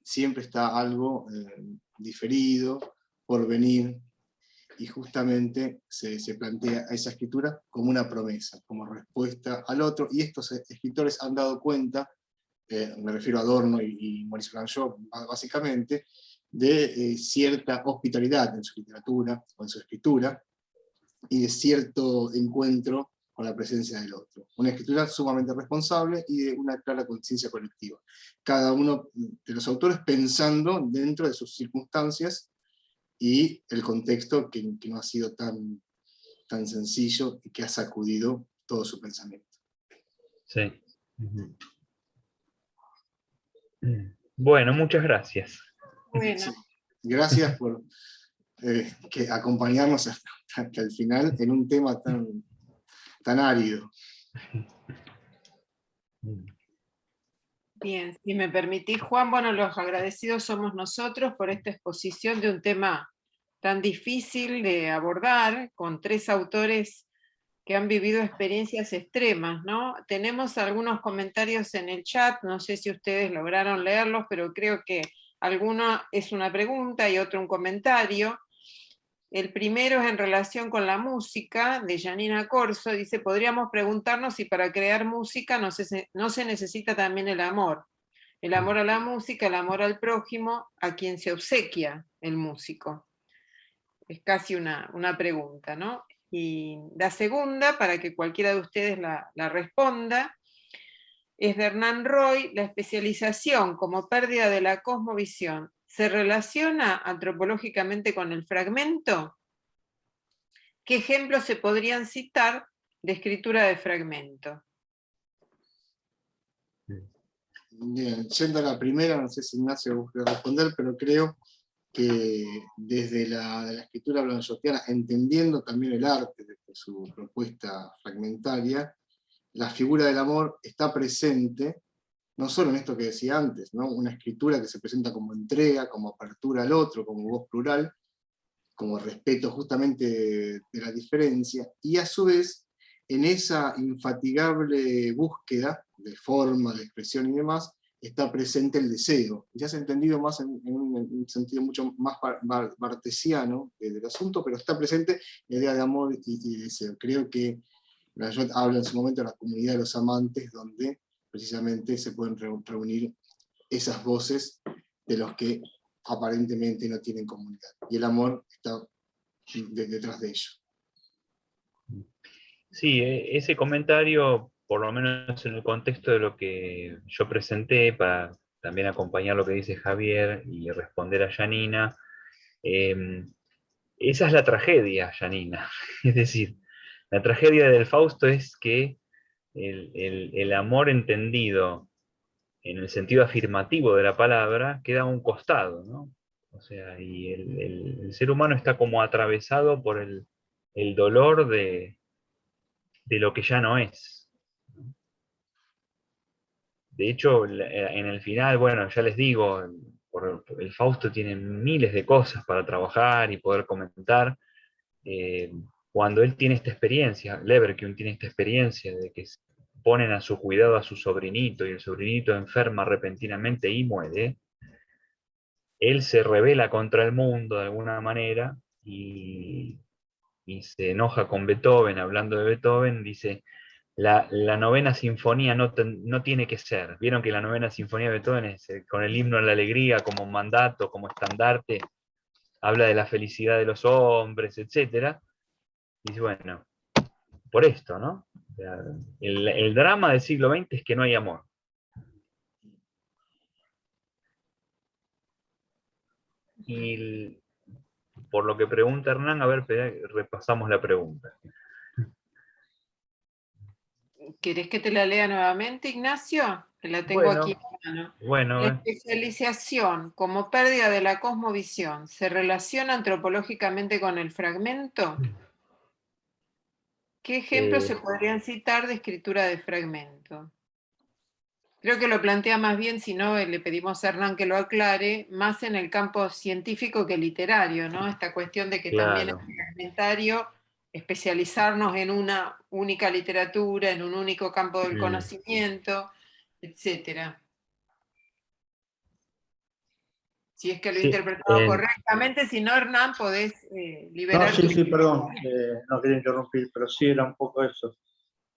Siempre está algo diferido, por venir, y justamente se plantea a esa escritura como una promesa, como respuesta al otro, y estos escritores han dado cuenta, me refiero a Adorno y Maurice Blanchot básicamente, de cierta hospitalidad en su literatura o en su escritura, y de cierto encuentro con la presencia del otro. Una escritura sumamente responsable y de una clara conciencia colectiva. Cada uno de los autores pensando dentro de sus circunstancias y el contexto que no ha sido tan sencillo y que ha sacudido todo su pensamiento. sí. Bueno, muchas gracias. Bueno, Sí. Gracias por acompañarnos hasta el final en un tema tan árido. bien, si me permitís, Juan, bueno, los agradecidos somos nosotros por esta exposición de un tema tan difícil de abordar, con 3 autores que han vivido experiencias extremas, ¿no? Tenemos algunos comentarios en el chat, no sé si ustedes lograron leerlos, pero creo que alguno es una pregunta y otro un comentario. El primero es en relación con la música, de Janina Corso, dice, podríamos preguntarnos si para crear música no se necesita también el amor a la música, el amor al prójimo, a quien se obsequia el músico. Es casi una pregunta, ¿no? Y la segunda, para que cualquiera de ustedes la responda, es de Hernán Roy, la especialización como pérdida de la cosmovisión. ¿Se relaciona antropológicamente con el fragmento? ¿Qué ejemplos se podrían citar de escritura de fragmento? Bien, yendo a la primera, no sé si Ignacio busca responder, pero creo que desde la escritura blanchotiana, entendiendo también el arte desde su propuesta fragmentaria, la figura del amor está presente, no solo en esto que decía antes, ¿no? Una escritura que se presenta como entrega, como apertura al otro, como voz plural, como respeto justamente de la diferencia, y a su vez, en esa infatigable búsqueda de forma, de expresión y demás, está presente el deseo. Ya se ha entendido más en un sentido mucho más bartesiano del asunto, pero está presente la idea de amor y deseo. Creo que Blanchot habla en su momento de la comunidad de los amantes, donde precisamente se pueden reunir esas voces de los que aparentemente no tienen comunidad. Y el amor está detrás de ello. Sí, ese comentario, por lo menos en el contexto de lo que yo presenté, para también acompañar lo que dice Javier y responder a Janina, esa es la tragedia, Janina. Es decir, la tragedia del Fausto es que el amor entendido en el sentido afirmativo de la palabra queda a un costado, ¿no? O sea, y el ser humano está como atravesado por el dolor de lo que ya no es. De hecho, en el final, bueno, ya les digo, el Fausto tiene miles de cosas para trabajar y poder comentar. Cuando él tiene esta experiencia, Leverkusen tiene esta experiencia de que ponen a su cuidado a su sobrinito y el sobrinito enferma repentinamente y muere, él se rebela contra el mundo de alguna manera y se enoja con Beethoven, hablando de Beethoven, dice, la novena sinfonía no tiene que ser. Vieron que la novena sinfonía de Beethoven es con el himno a la alegría como mandato, como estandarte, habla de la felicidad de los hombres, etc. Dice, bueno, por esto, ¿no? O sea, el drama del siglo XX es que no hay amor. Y por lo que pregunta Hernán, a ver, espera, repasamos la pregunta. ¿Querés que te la lea nuevamente, Ignacio? Que la tengo aquí en mano. La Bueno, especialización como pérdida de la cosmovisión, ¿se relaciona antropológicamente con el fragmento? ¿Qué ejemplos se podrían citar de escritura de fragmento? Creo que lo plantea más bien, si no, le pedimos a Hernán que lo aclare, más en el campo científico que literario, ¿no? Esta cuestión de que también es claro. fragmentario especializarnos en una única literatura, en un único campo del conocimiento, etcétera. Si es que lo he Sí, interpretado correctamente, si no, Hernán, podés No, liberar sí, tu... sí, perdón, no quería interrumpir, pero sí era un poco eso.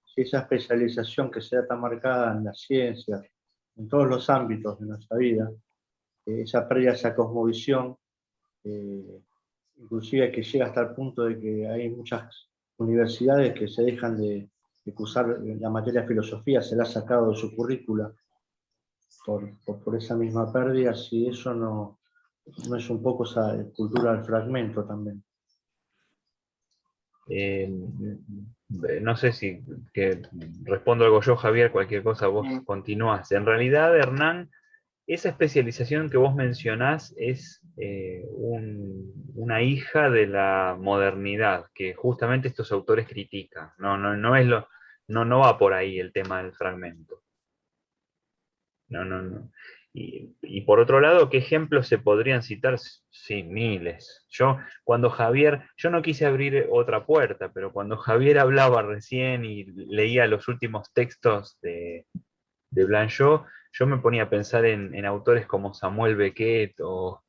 Sí, esa especialización que sea tan marcada en las ciencias, en todos los ámbitos de nuestra vida, esa pérdida, esa cosmovisión, inclusive que llega hasta el punto de que hay muchas universidades que se dejan de cursar la materia de filosofía, se la ha sacado de su currícula por esa misma pérdida, si eso no es un poco esa cultura del fragmento también. No sé si que respondo algo yo, Javier, cualquier cosa vos continuás. En realidad, Hernán, esa especialización que vos mencionás es una hija de la modernidad, que justamente estos autores critican. No va por ahí el tema del fragmento. No. Y por otro lado, ¿qué ejemplos se podrían citar? Sí, miles. Yo no quise abrir otra puerta, pero cuando Javier hablaba recién y leía los últimos textos de Blanchot, yo me ponía a pensar en autores como Samuel Beckett, o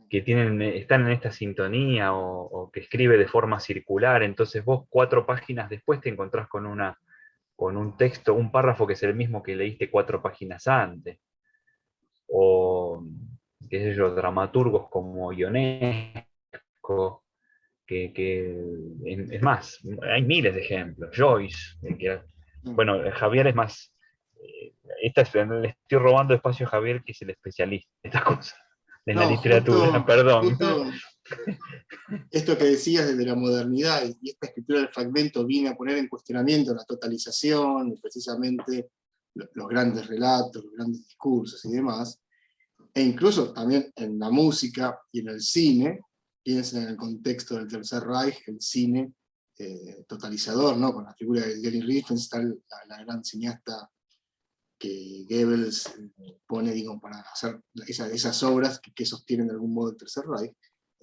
que están en esta sintonía, o que escribe de forma circular. Entonces vos 4 páginas después te encontrás con un texto, un párrafo que es el mismo que leíste 4 páginas antes. O, qué sé yo, dramaturgos como Ionesco, es más, hay miles de ejemplos. Joyce, bueno, Javier es más, le estoy robando espacio a Javier, que es el especialista en estas cosas, en la No, literatura, perdón. justo esto que decías desde la modernidad y esta escritura del fragmento viene a poner en cuestionamiento la totalización, y precisamente los grandes relatos, los grandes discursos y demás, e incluso también en la música y en el cine. Piensen en el contexto del Tercer Reich, el cine totalizador, ¿no? Con la figura de Leni Riefenstahl, la gran cineasta que Goebbels pone, digo, para hacer esas obras que sostienen de algún modo el Tercer Reich.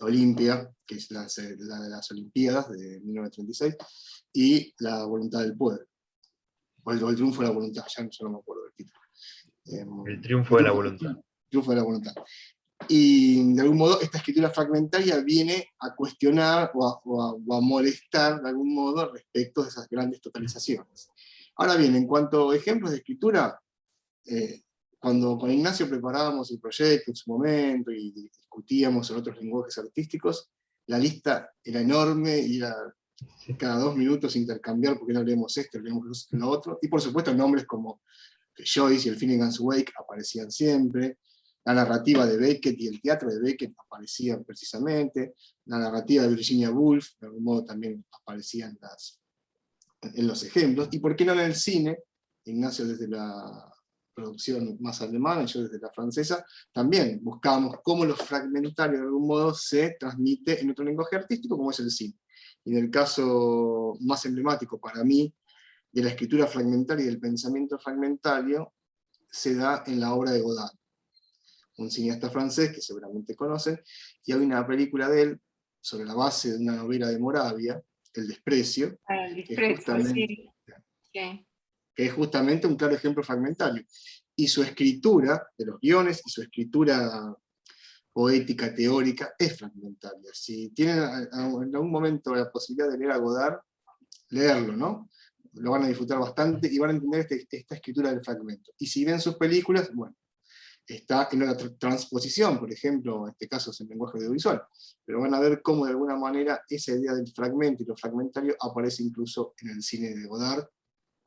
Olimpia, que es la de las Olimpiadas de 1936, y La voluntad del pueblo, o el triunfo de la voluntad, ya no me acuerdo del título. El triunfo de la voluntad. El triunfo de la voluntad. Y de algún modo esta escritura fragmentaria viene a cuestionar o a molestar de algún modo respecto de esas grandes totalizaciones. Ahora bien, en cuanto a ejemplos de escritura, cuando con Ignacio preparábamos el proyecto en su momento y discutíamos sobre otros lenguajes artísticos, la lista era enorme y era cada 2 minutos intercambiar porque no leemos esto, leemos lo otro, y por supuesto nombres como Joyce y el Finnegan's Wake aparecían siempre, la narrativa de Beckett y el teatro de Beckett aparecían precisamente, la narrativa de Virginia Woolf, de algún modo también aparecían en los ejemplos, y por qué no en el cine, Ignacio desde la producción más alemana y yo desde la francesa, también buscamos cómo lo fragmentario de algún modo se transmite en otro lenguaje artístico como es el cine. Y en el caso más emblemático para mí de la escritura fragmentaria y del pensamiento fragmentario se da en la obra de Godard, un cineasta francés que seguramente conocen, y hay una película de él sobre la base de una novela de Moravia, El desprecio, El que desprecio, sí. Sí. es justamente un claro ejemplo fragmentario. Y su escritura, de los guiones, y su escritura poética, teórica, es fragmentaria. Si tienen en algún momento la posibilidad de leer a Godard, leerlo, ¿no? Lo van a disfrutar bastante y van a entender esta escritura del fragmento. Y si ven sus películas, bueno, está en una transposición, por ejemplo, en este caso es el lenguaje audiovisual, pero van a ver cómo de alguna manera esa idea del fragmento y lo fragmentario aparece incluso en el cine de Godard,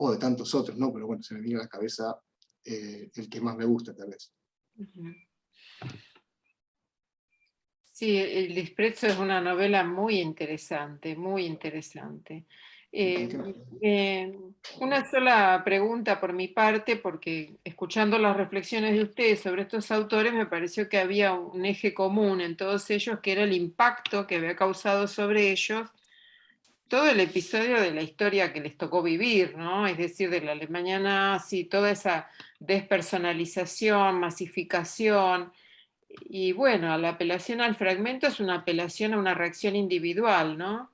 o de tantos otros, ¿no? Pero bueno, se me viene a la cabeza el que más me gusta, tal vez. Sí, El Disprezzo es una novela muy interesante, muy interesante. Una sola pregunta por mi parte, porque escuchando las reflexiones de ustedes sobre estos autores, me pareció que había un eje común en todos ellos, que era el impacto que había causado sobre ellos todo el episodio de la historia que les tocó vivir, ¿no? Es decir, de la Alemania nazi, toda esa despersonalización, masificación. Y bueno, la apelación al fragmento es una apelación a una reacción individual, ¿no?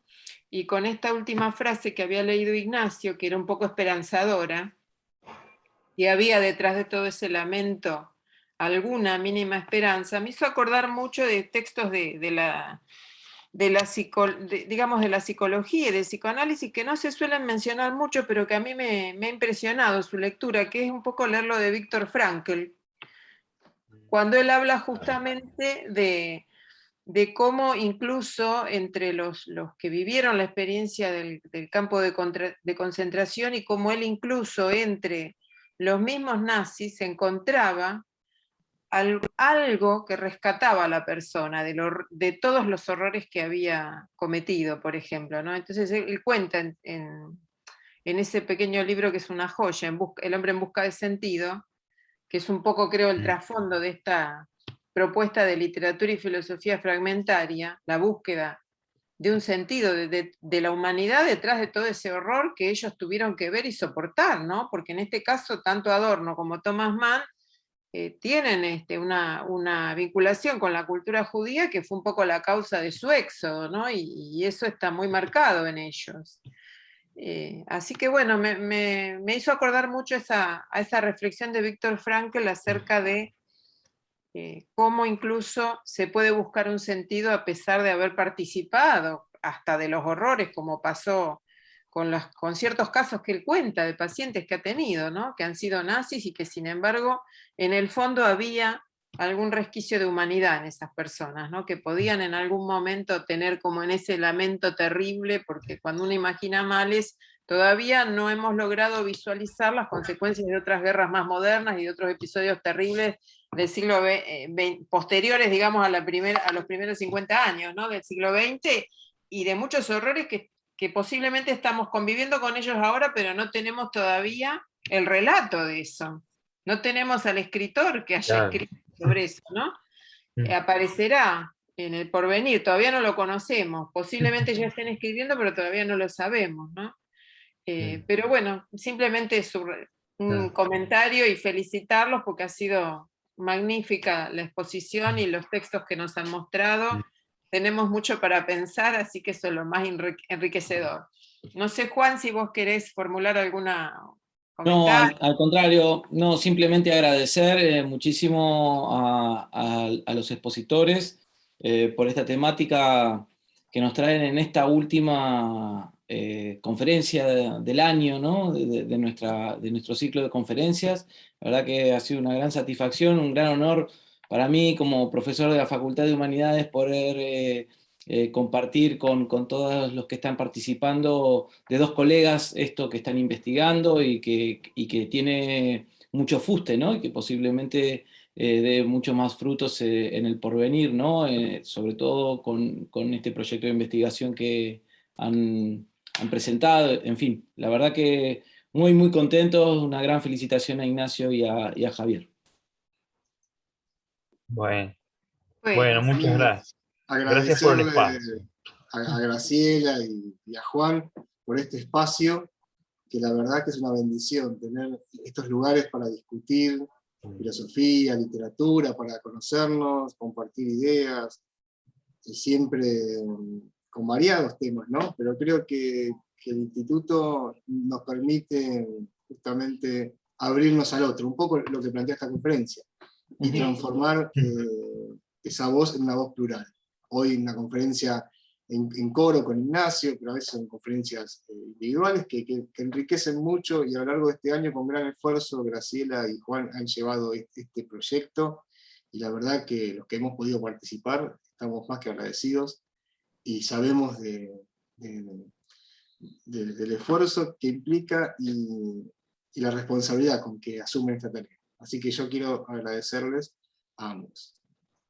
Y con esta última frase que había leído Ignacio, que era un poco esperanzadora, y había detrás de todo ese lamento alguna mínima esperanza, me hizo acordar mucho de textos digamos, de la psicología y del psicoanálisis que no se suelen mencionar mucho, pero que a mí me ha impresionado su lectura, que es un poco leerlo de Viktor Frankl, cuando él habla justamente de cómo incluso entre los que vivieron la experiencia del campo de concentración y cómo él incluso entre los mismos nazis se encontraba algo que rescataba a la persona de todos los horrores que había cometido, por ejemplo, ¿no? Entonces él cuenta en ese pequeño libro que es una joya, El hombre en busca de sentido, que es un poco, creo, el trasfondo de esta propuesta de literatura y filosofía fragmentaria, la búsqueda de un sentido de la humanidad detrás de todo ese horror que ellos tuvieron que ver y soportar, ¿no? Porque en este caso, tanto Adorno como Thomas Mann tienen una vinculación con la cultura judía que fue un poco la causa de su éxodo, ¿no? Y eso está muy marcado en ellos. Así que bueno, me hizo acordar mucho a esa reflexión de Viktor Frankl acerca de cómo incluso se puede buscar un sentido a pesar de haber participado hasta de los horrores, como pasó con ciertos casos que él cuenta de pacientes que ha tenido, ¿no? Que han sido nazis y que sin embargo en el fondo había algún resquicio de humanidad en esas personas, ¿no? Que podían en algún momento tener como en ese lamento terrible, porque cuando uno imagina males, todavía no hemos logrado visualizar las consecuencias de otras guerras más modernas y de otros episodios terribles del siglo posteriores, digamos, a los primeros 50 años, ¿no? Del siglo XX, y de muchos horrores que posiblemente estamos conviviendo con ellos ahora, pero no tenemos todavía el relato de eso. No tenemos al escritor que haya escrito sobre eso, ¿no? Aparecerá en el porvenir, todavía no lo conocemos, posiblemente ya estén escribiendo, pero todavía no lo sabemos, ¿no? Pero bueno, simplemente un comentario y felicitarlos porque ha sido magnífica la exposición y los textos que nos han mostrado. Tenemos mucho para pensar, así que eso es lo más enriquecedor. No sé, Juan, si vos querés formular alguna No, comentario. al contrario, no, simplemente agradecer muchísimo a los expositores por esta temática que nos traen en esta última conferencia del año, ¿no? de nuestro ciclo de conferencias. La verdad que ha sido una gran satisfacción, un gran honor para mí como profesor de la Facultad de Humanidades poder compartir con todos los que están participando, de dos colegas, esto que están investigando y que tiene mucho fuste, ¿no? Y que posiblemente dé muchos más frutos en el porvenir, ¿no? Sobre todo con este proyecto de investigación que han presentado. En fin, la verdad que muy, muy contentos. Una gran felicitación a Ignacio y a Javier. Bueno, muchas gracias. Gracias por el Agradecerle espacio. a Graciela y a Juan por este espacio, que la verdad que es una bendición tener estos lugares para discutir filosofía, literatura, para conocernos, compartir ideas, y siempre con variados temas, ¿no? Pero creo que el instituto nos permite justamente abrirnos al otro, un poco lo que plantea esta conferencia, y transformar esa voz en una voz plural. Hoy en una conferencia en coro con Ignacio, pero a veces en conferencias individuales que enriquecen mucho, y a lo largo de este año con gran esfuerzo Graciela y Juan han llevado este proyecto, y la verdad que los que hemos podido participar estamos más que agradecidos, y sabemos del esfuerzo que implica y la responsabilidad con que asumen esta tarea. Así que yo quiero agradecerles a ambos.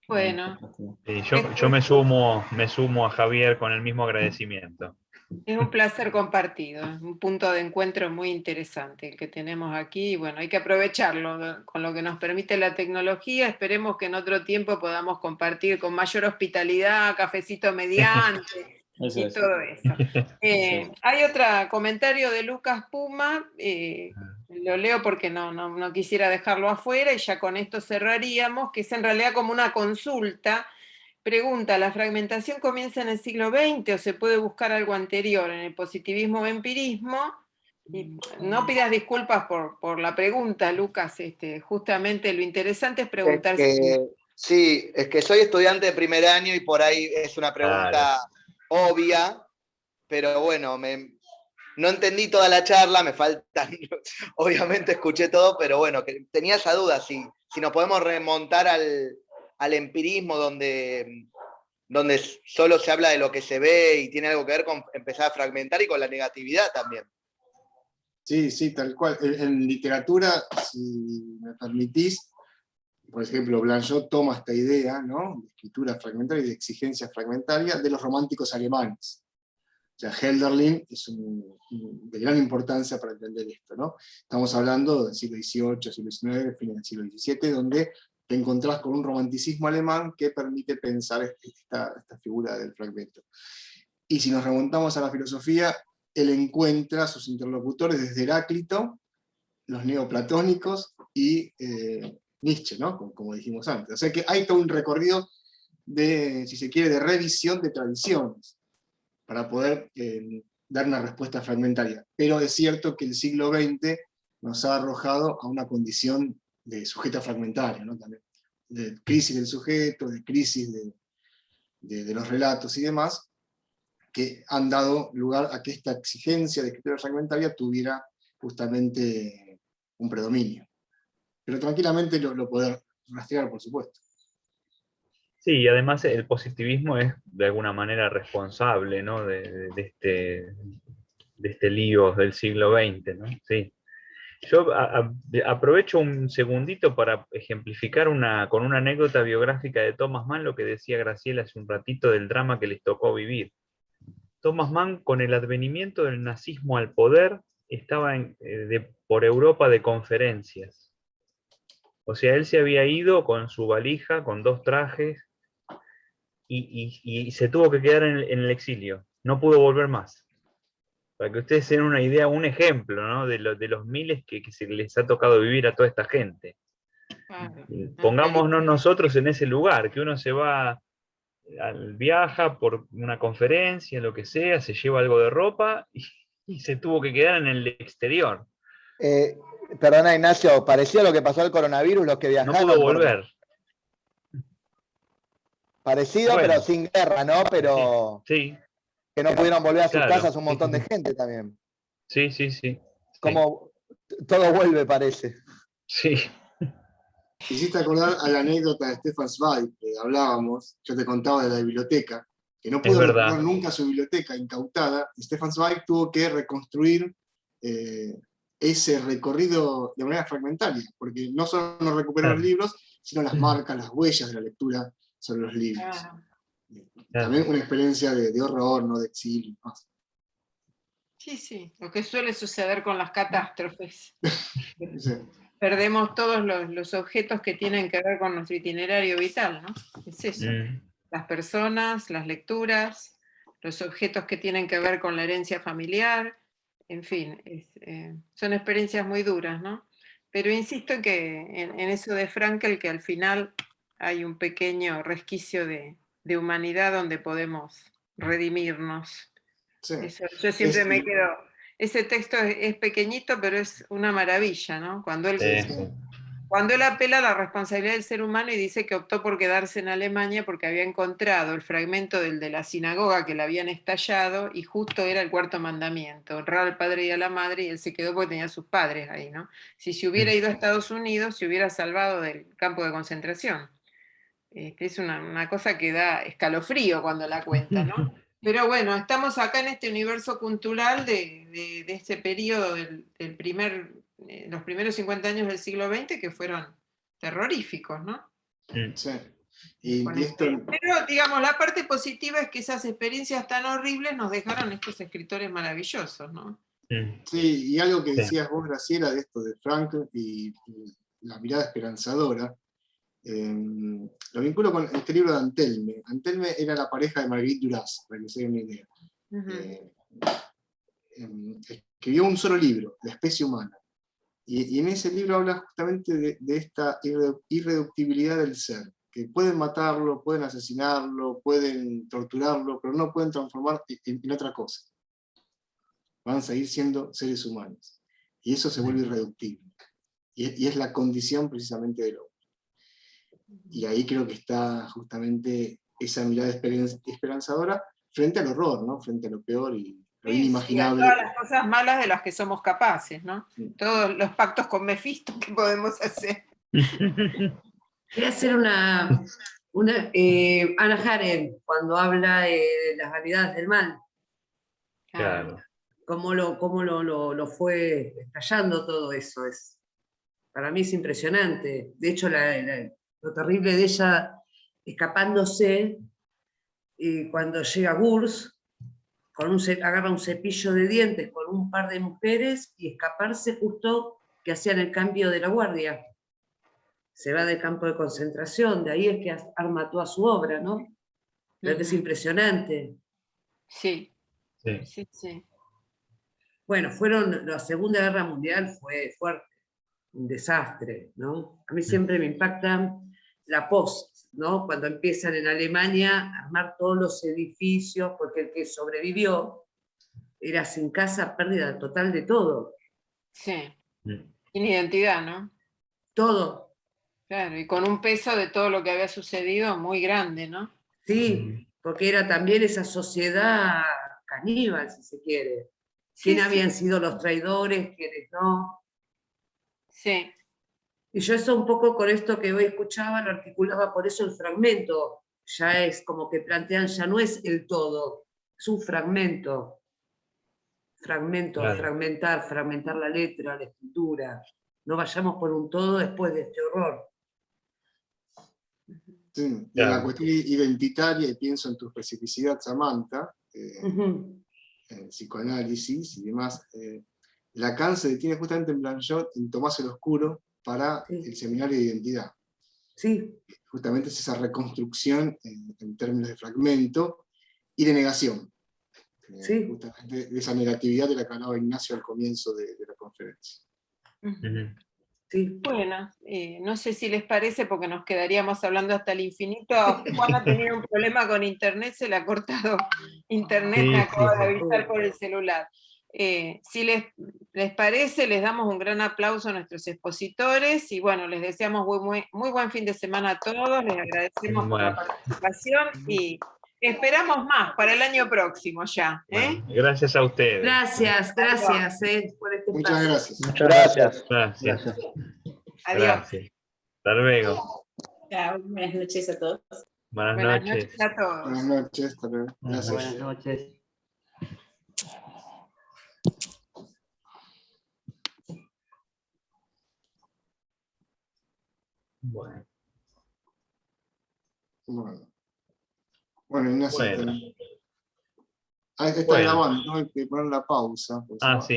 Bueno, Sí, yo me sumo a Javier con el mismo agradecimiento. es un placer compartido, es un punto de encuentro muy interesante el que tenemos aquí, y bueno, hay que aprovecharlo con lo que nos permite la tecnología. Esperemos que en otro tiempo podamos compartir con mayor hospitalidad, cafecito mediante Eso y es. todo eso. Sí. Hay otro comentario de Lucas Puma, lo leo porque no quisiera dejarlo afuera, y ya con esto cerraríamos, que es en realidad como una consulta. Pregunta, ¿la fragmentación comienza en el siglo XX o se puede buscar algo anterior en el positivismo o empirismo? Y no pidas disculpas por la pregunta, Lucas. Justamente lo interesante es preguntar si... Sí, es que soy estudiante de primer año y por ahí es una pregunta obvia, pero bueno, no entendí toda la charla, me faltan, obviamente escuché todo, pero bueno, que tenía esa duda, si nos podemos remontar al empirismo donde solo se habla de lo que se ve y tiene algo que ver con empezar a fragmentar y con la negatividad también. Sí, tal cual. En literatura, si me permitís, por ejemplo, Blanchot toma esta idea, ¿no?, de escritura fragmentaria y de exigencia fragmentaria de los románticos alemanes. O sea, Hölderlin es de gran importancia para entender esto, ¿no? Estamos hablando del siglo XVIII, siglo XIX, fin del siglo XVII, donde te encontrás con un romanticismo alemán que permite pensar esta figura del fragmento. Y si nos remontamos a la filosofía, él encuentra a sus interlocutores desde Heráclito, los neoplatónicos y Nietzsche, ¿no?, como dijimos antes. O sea que hay todo un recorrido de, si se quiere, de revisión de tradiciones para poder dar una respuesta fragmentaria. Pero es cierto que el siglo XX nos ha arrojado a una condición de sujeto fragmentario, ¿no?, también, de crisis del sujeto, de crisis de los relatos y demás, que han dado lugar a que esta exigencia de escritura fragmentaria tuviera justamente un predominio. Pero tranquilamente lo poder rastrear, por supuesto. Sí, y además el positivismo es de alguna manera responsable, ¿no?, de este lío del siglo XX, ¿no? Sí. Yo aprovecho un segundito para ejemplificar con una anécdota biográfica de Thomas Mann lo que decía Graciela hace un ratito del drama que les tocó vivir. Thomas Mann, con el advenimiento del nazismo al poder, estaba por Europa de conferencias. O sea, él se había ido con su valija, con 2 trajes, y se tuvo que quedar en el exilio. No pudo volver más. Para que ustedes tengan una idea, un ejemplo, ¿no?, de los miles que se les ha tocado vivir a toda esta gente. Claro, Pongámonos nosotros en ese lugar, que uno se va, viaja por una conferencia, lo que sea, se lleva algo de ropa y se tuvo que quedar en el exterior. Perdona, Ignacio, parecía lo que pasó al coronavirus, los que No viajaban. pudo volver. Parecido, Bueno, pero sin guerra, ¿no? Pero sí, que no pudieron volver a sus claro. casas un montón de gente también. Sí. Como todo vuelve, parece. Sí. Hiciste acordar a la anécdota de Stefan Zweig, que hablábamos, yo te contaba de la biblioteca, que no pudo recuperar nunca su biblioteca incautada, y Stefan Zweig tuvo que reconstruir ese recorrido de manera fragmentaria, porque no solo no recuperó los libros, sino las marcas, las huellas de la lectura sobre los libros. También una experiencia de horror, ¿no?, de exilio. Sí, lo que suele suceder con las catástrofes. Sí. Perdemos todos los objetos que tienen que ver con nuestro itinerario vital, ¿no? Es eso. Las personas, las lecturas, los objetos que tienen que ver con la herencia familiar, en fin, son experiencias muy duras, ¿no? Pero insisto en eso de Frankl, que al final hay un pequeño resquicio de humanidad donde podemos redimirnos. Sí. Eso, yo siempre me quedo... Ese texto es pequeñito, pero es una maravilla, ¿no? Cuando él apela a la responsabilidad del ser humano y dice que optó por quedarse en Alemania porque había encontrado el fragmento de la sinagoga que le habían estallado, y justo era el 4.º mandamiento, honrar al padre y a la madre, y él se quedó porque tenía a sus padres ahí, ¿no? Si se hubiera ido a Estados Unidos, se hubiera salvado del campo de concentración. Es una cosa que da escalofrío cuando la cuenta, ¿no? Pero bueno, estamos acá en este universo cultural de este periodo los primeros 50 años del siglo XX, que fueron terroríficos, ¿no? Sí. Y esto, Pero, digamos, la parte positiva es que esas experiencias tan horribles nos dejaron estos escritores maravillosos, ¿no? sí, y algo que Sí. decías vos, Graciela, de esto de Frank y la mirada esperanzadora, lo vinculo con este libro de Antelme. Antelme era la pareja de Marguerite Duras, para que se den una idea. Escribió un solo libro, La especie humana. Y en ese libro habla justamente de esta irreductibilidad del ser, que pueden matarlo, pueden asesinarlo, pueden torturarlo, pero no pueden transformar en otra cosa. Van a seguir siendo seres humanos. Y eso se vuelve irreductible. Y es la condición precisamente del hombre. Y ahí creo que está justamente esa mirada esperanzadora frente al horror, ¿no? Frente a lo peor y lo inimaginable. Sí, a todas las cosas malas de las que somos capaces, ¿no? Sí. Todos los pactos con Mefisto que podemos hacer. Voy a hacer una Hannah Arendt, cuando habla de las vanidades del mal, Claro. cómo lo fue estallando todo eso. Para mí es impresionante. De hecho, lo terrible de ella escapándose, cuando llega Gurs, agarra un cepillo de dientes con un par de mujeres y escaparse justo que hacían el cambio de la guardia. Se va del campo de concentración, de ahí es que arma toda su obra, ¿no? Pero que es impresionante. Sí, Sí. sí, sí. Bueno, la Segunda Guerra Mundial fue fuerte, un desastre, ¿no? A mí siempre me impacta la post, ¿no? Cuando empiezan en Alemania a armar todos los edificios, porque el que sobrevivió era sin casa, pérdida total de todo. Sí. Sin identidad, ¿no? Todo. Claro, y con un peso de todo lo que había sucedido muy grande, ¿no? Sí, porque era también esa sociedad caníbal, si se quiere. ¿Quién habían sido los traidores, quiénes no? Sí. Y yo eso un poco con esto que hoy escuchaba, lo articulaba, por eso el fragmento ya es como que plantean, ya no es el todo, es un fragmento. Claro. Fragmentar la letra, la escritura. No vayamos por un todo después de este horror. Sí, y en la cuestión identitaria, y pienso en tu especificidad, Samantha, en psicoanálisis y demás, Lacan se detiene justamente en Blanchot, en Tomás el Oscuro, para el seminario de identidad. Sí. Justamente es esa reconstrucción en términos de fragmento y de negación. Sí. Justamente de esa negatividad de la que hablaba Ignacio al comienzo de la conferencia. Sí. Bueno, no sé si les parece, porque nos quedaríamos hablando hasta el infinito. Juan ha tenido un problema con internet, se le ha cortado internet, me acaba de avisar por el celular. Si les parece, les damos un gran aplauso a nuestros expositores y bueno, les deseamos muy buen fin de semana a todos, les agradecemos por la participación y esperamos más para el año próximo ya. Bueno, gracias a ustedes. Gracias por este Muchas espacio. gracias. Muchas gracias. Gracias. Adiós. Gracias. Hasta luego. Chao, buenas noches a todos. Buenas noches a todos. Buenas noches, hasta luego. Gracias. Buenas noches. Bueno, Ignacio. Bueno. Está grabando, ¿no? Hay que poner la pausa. Ah, sí.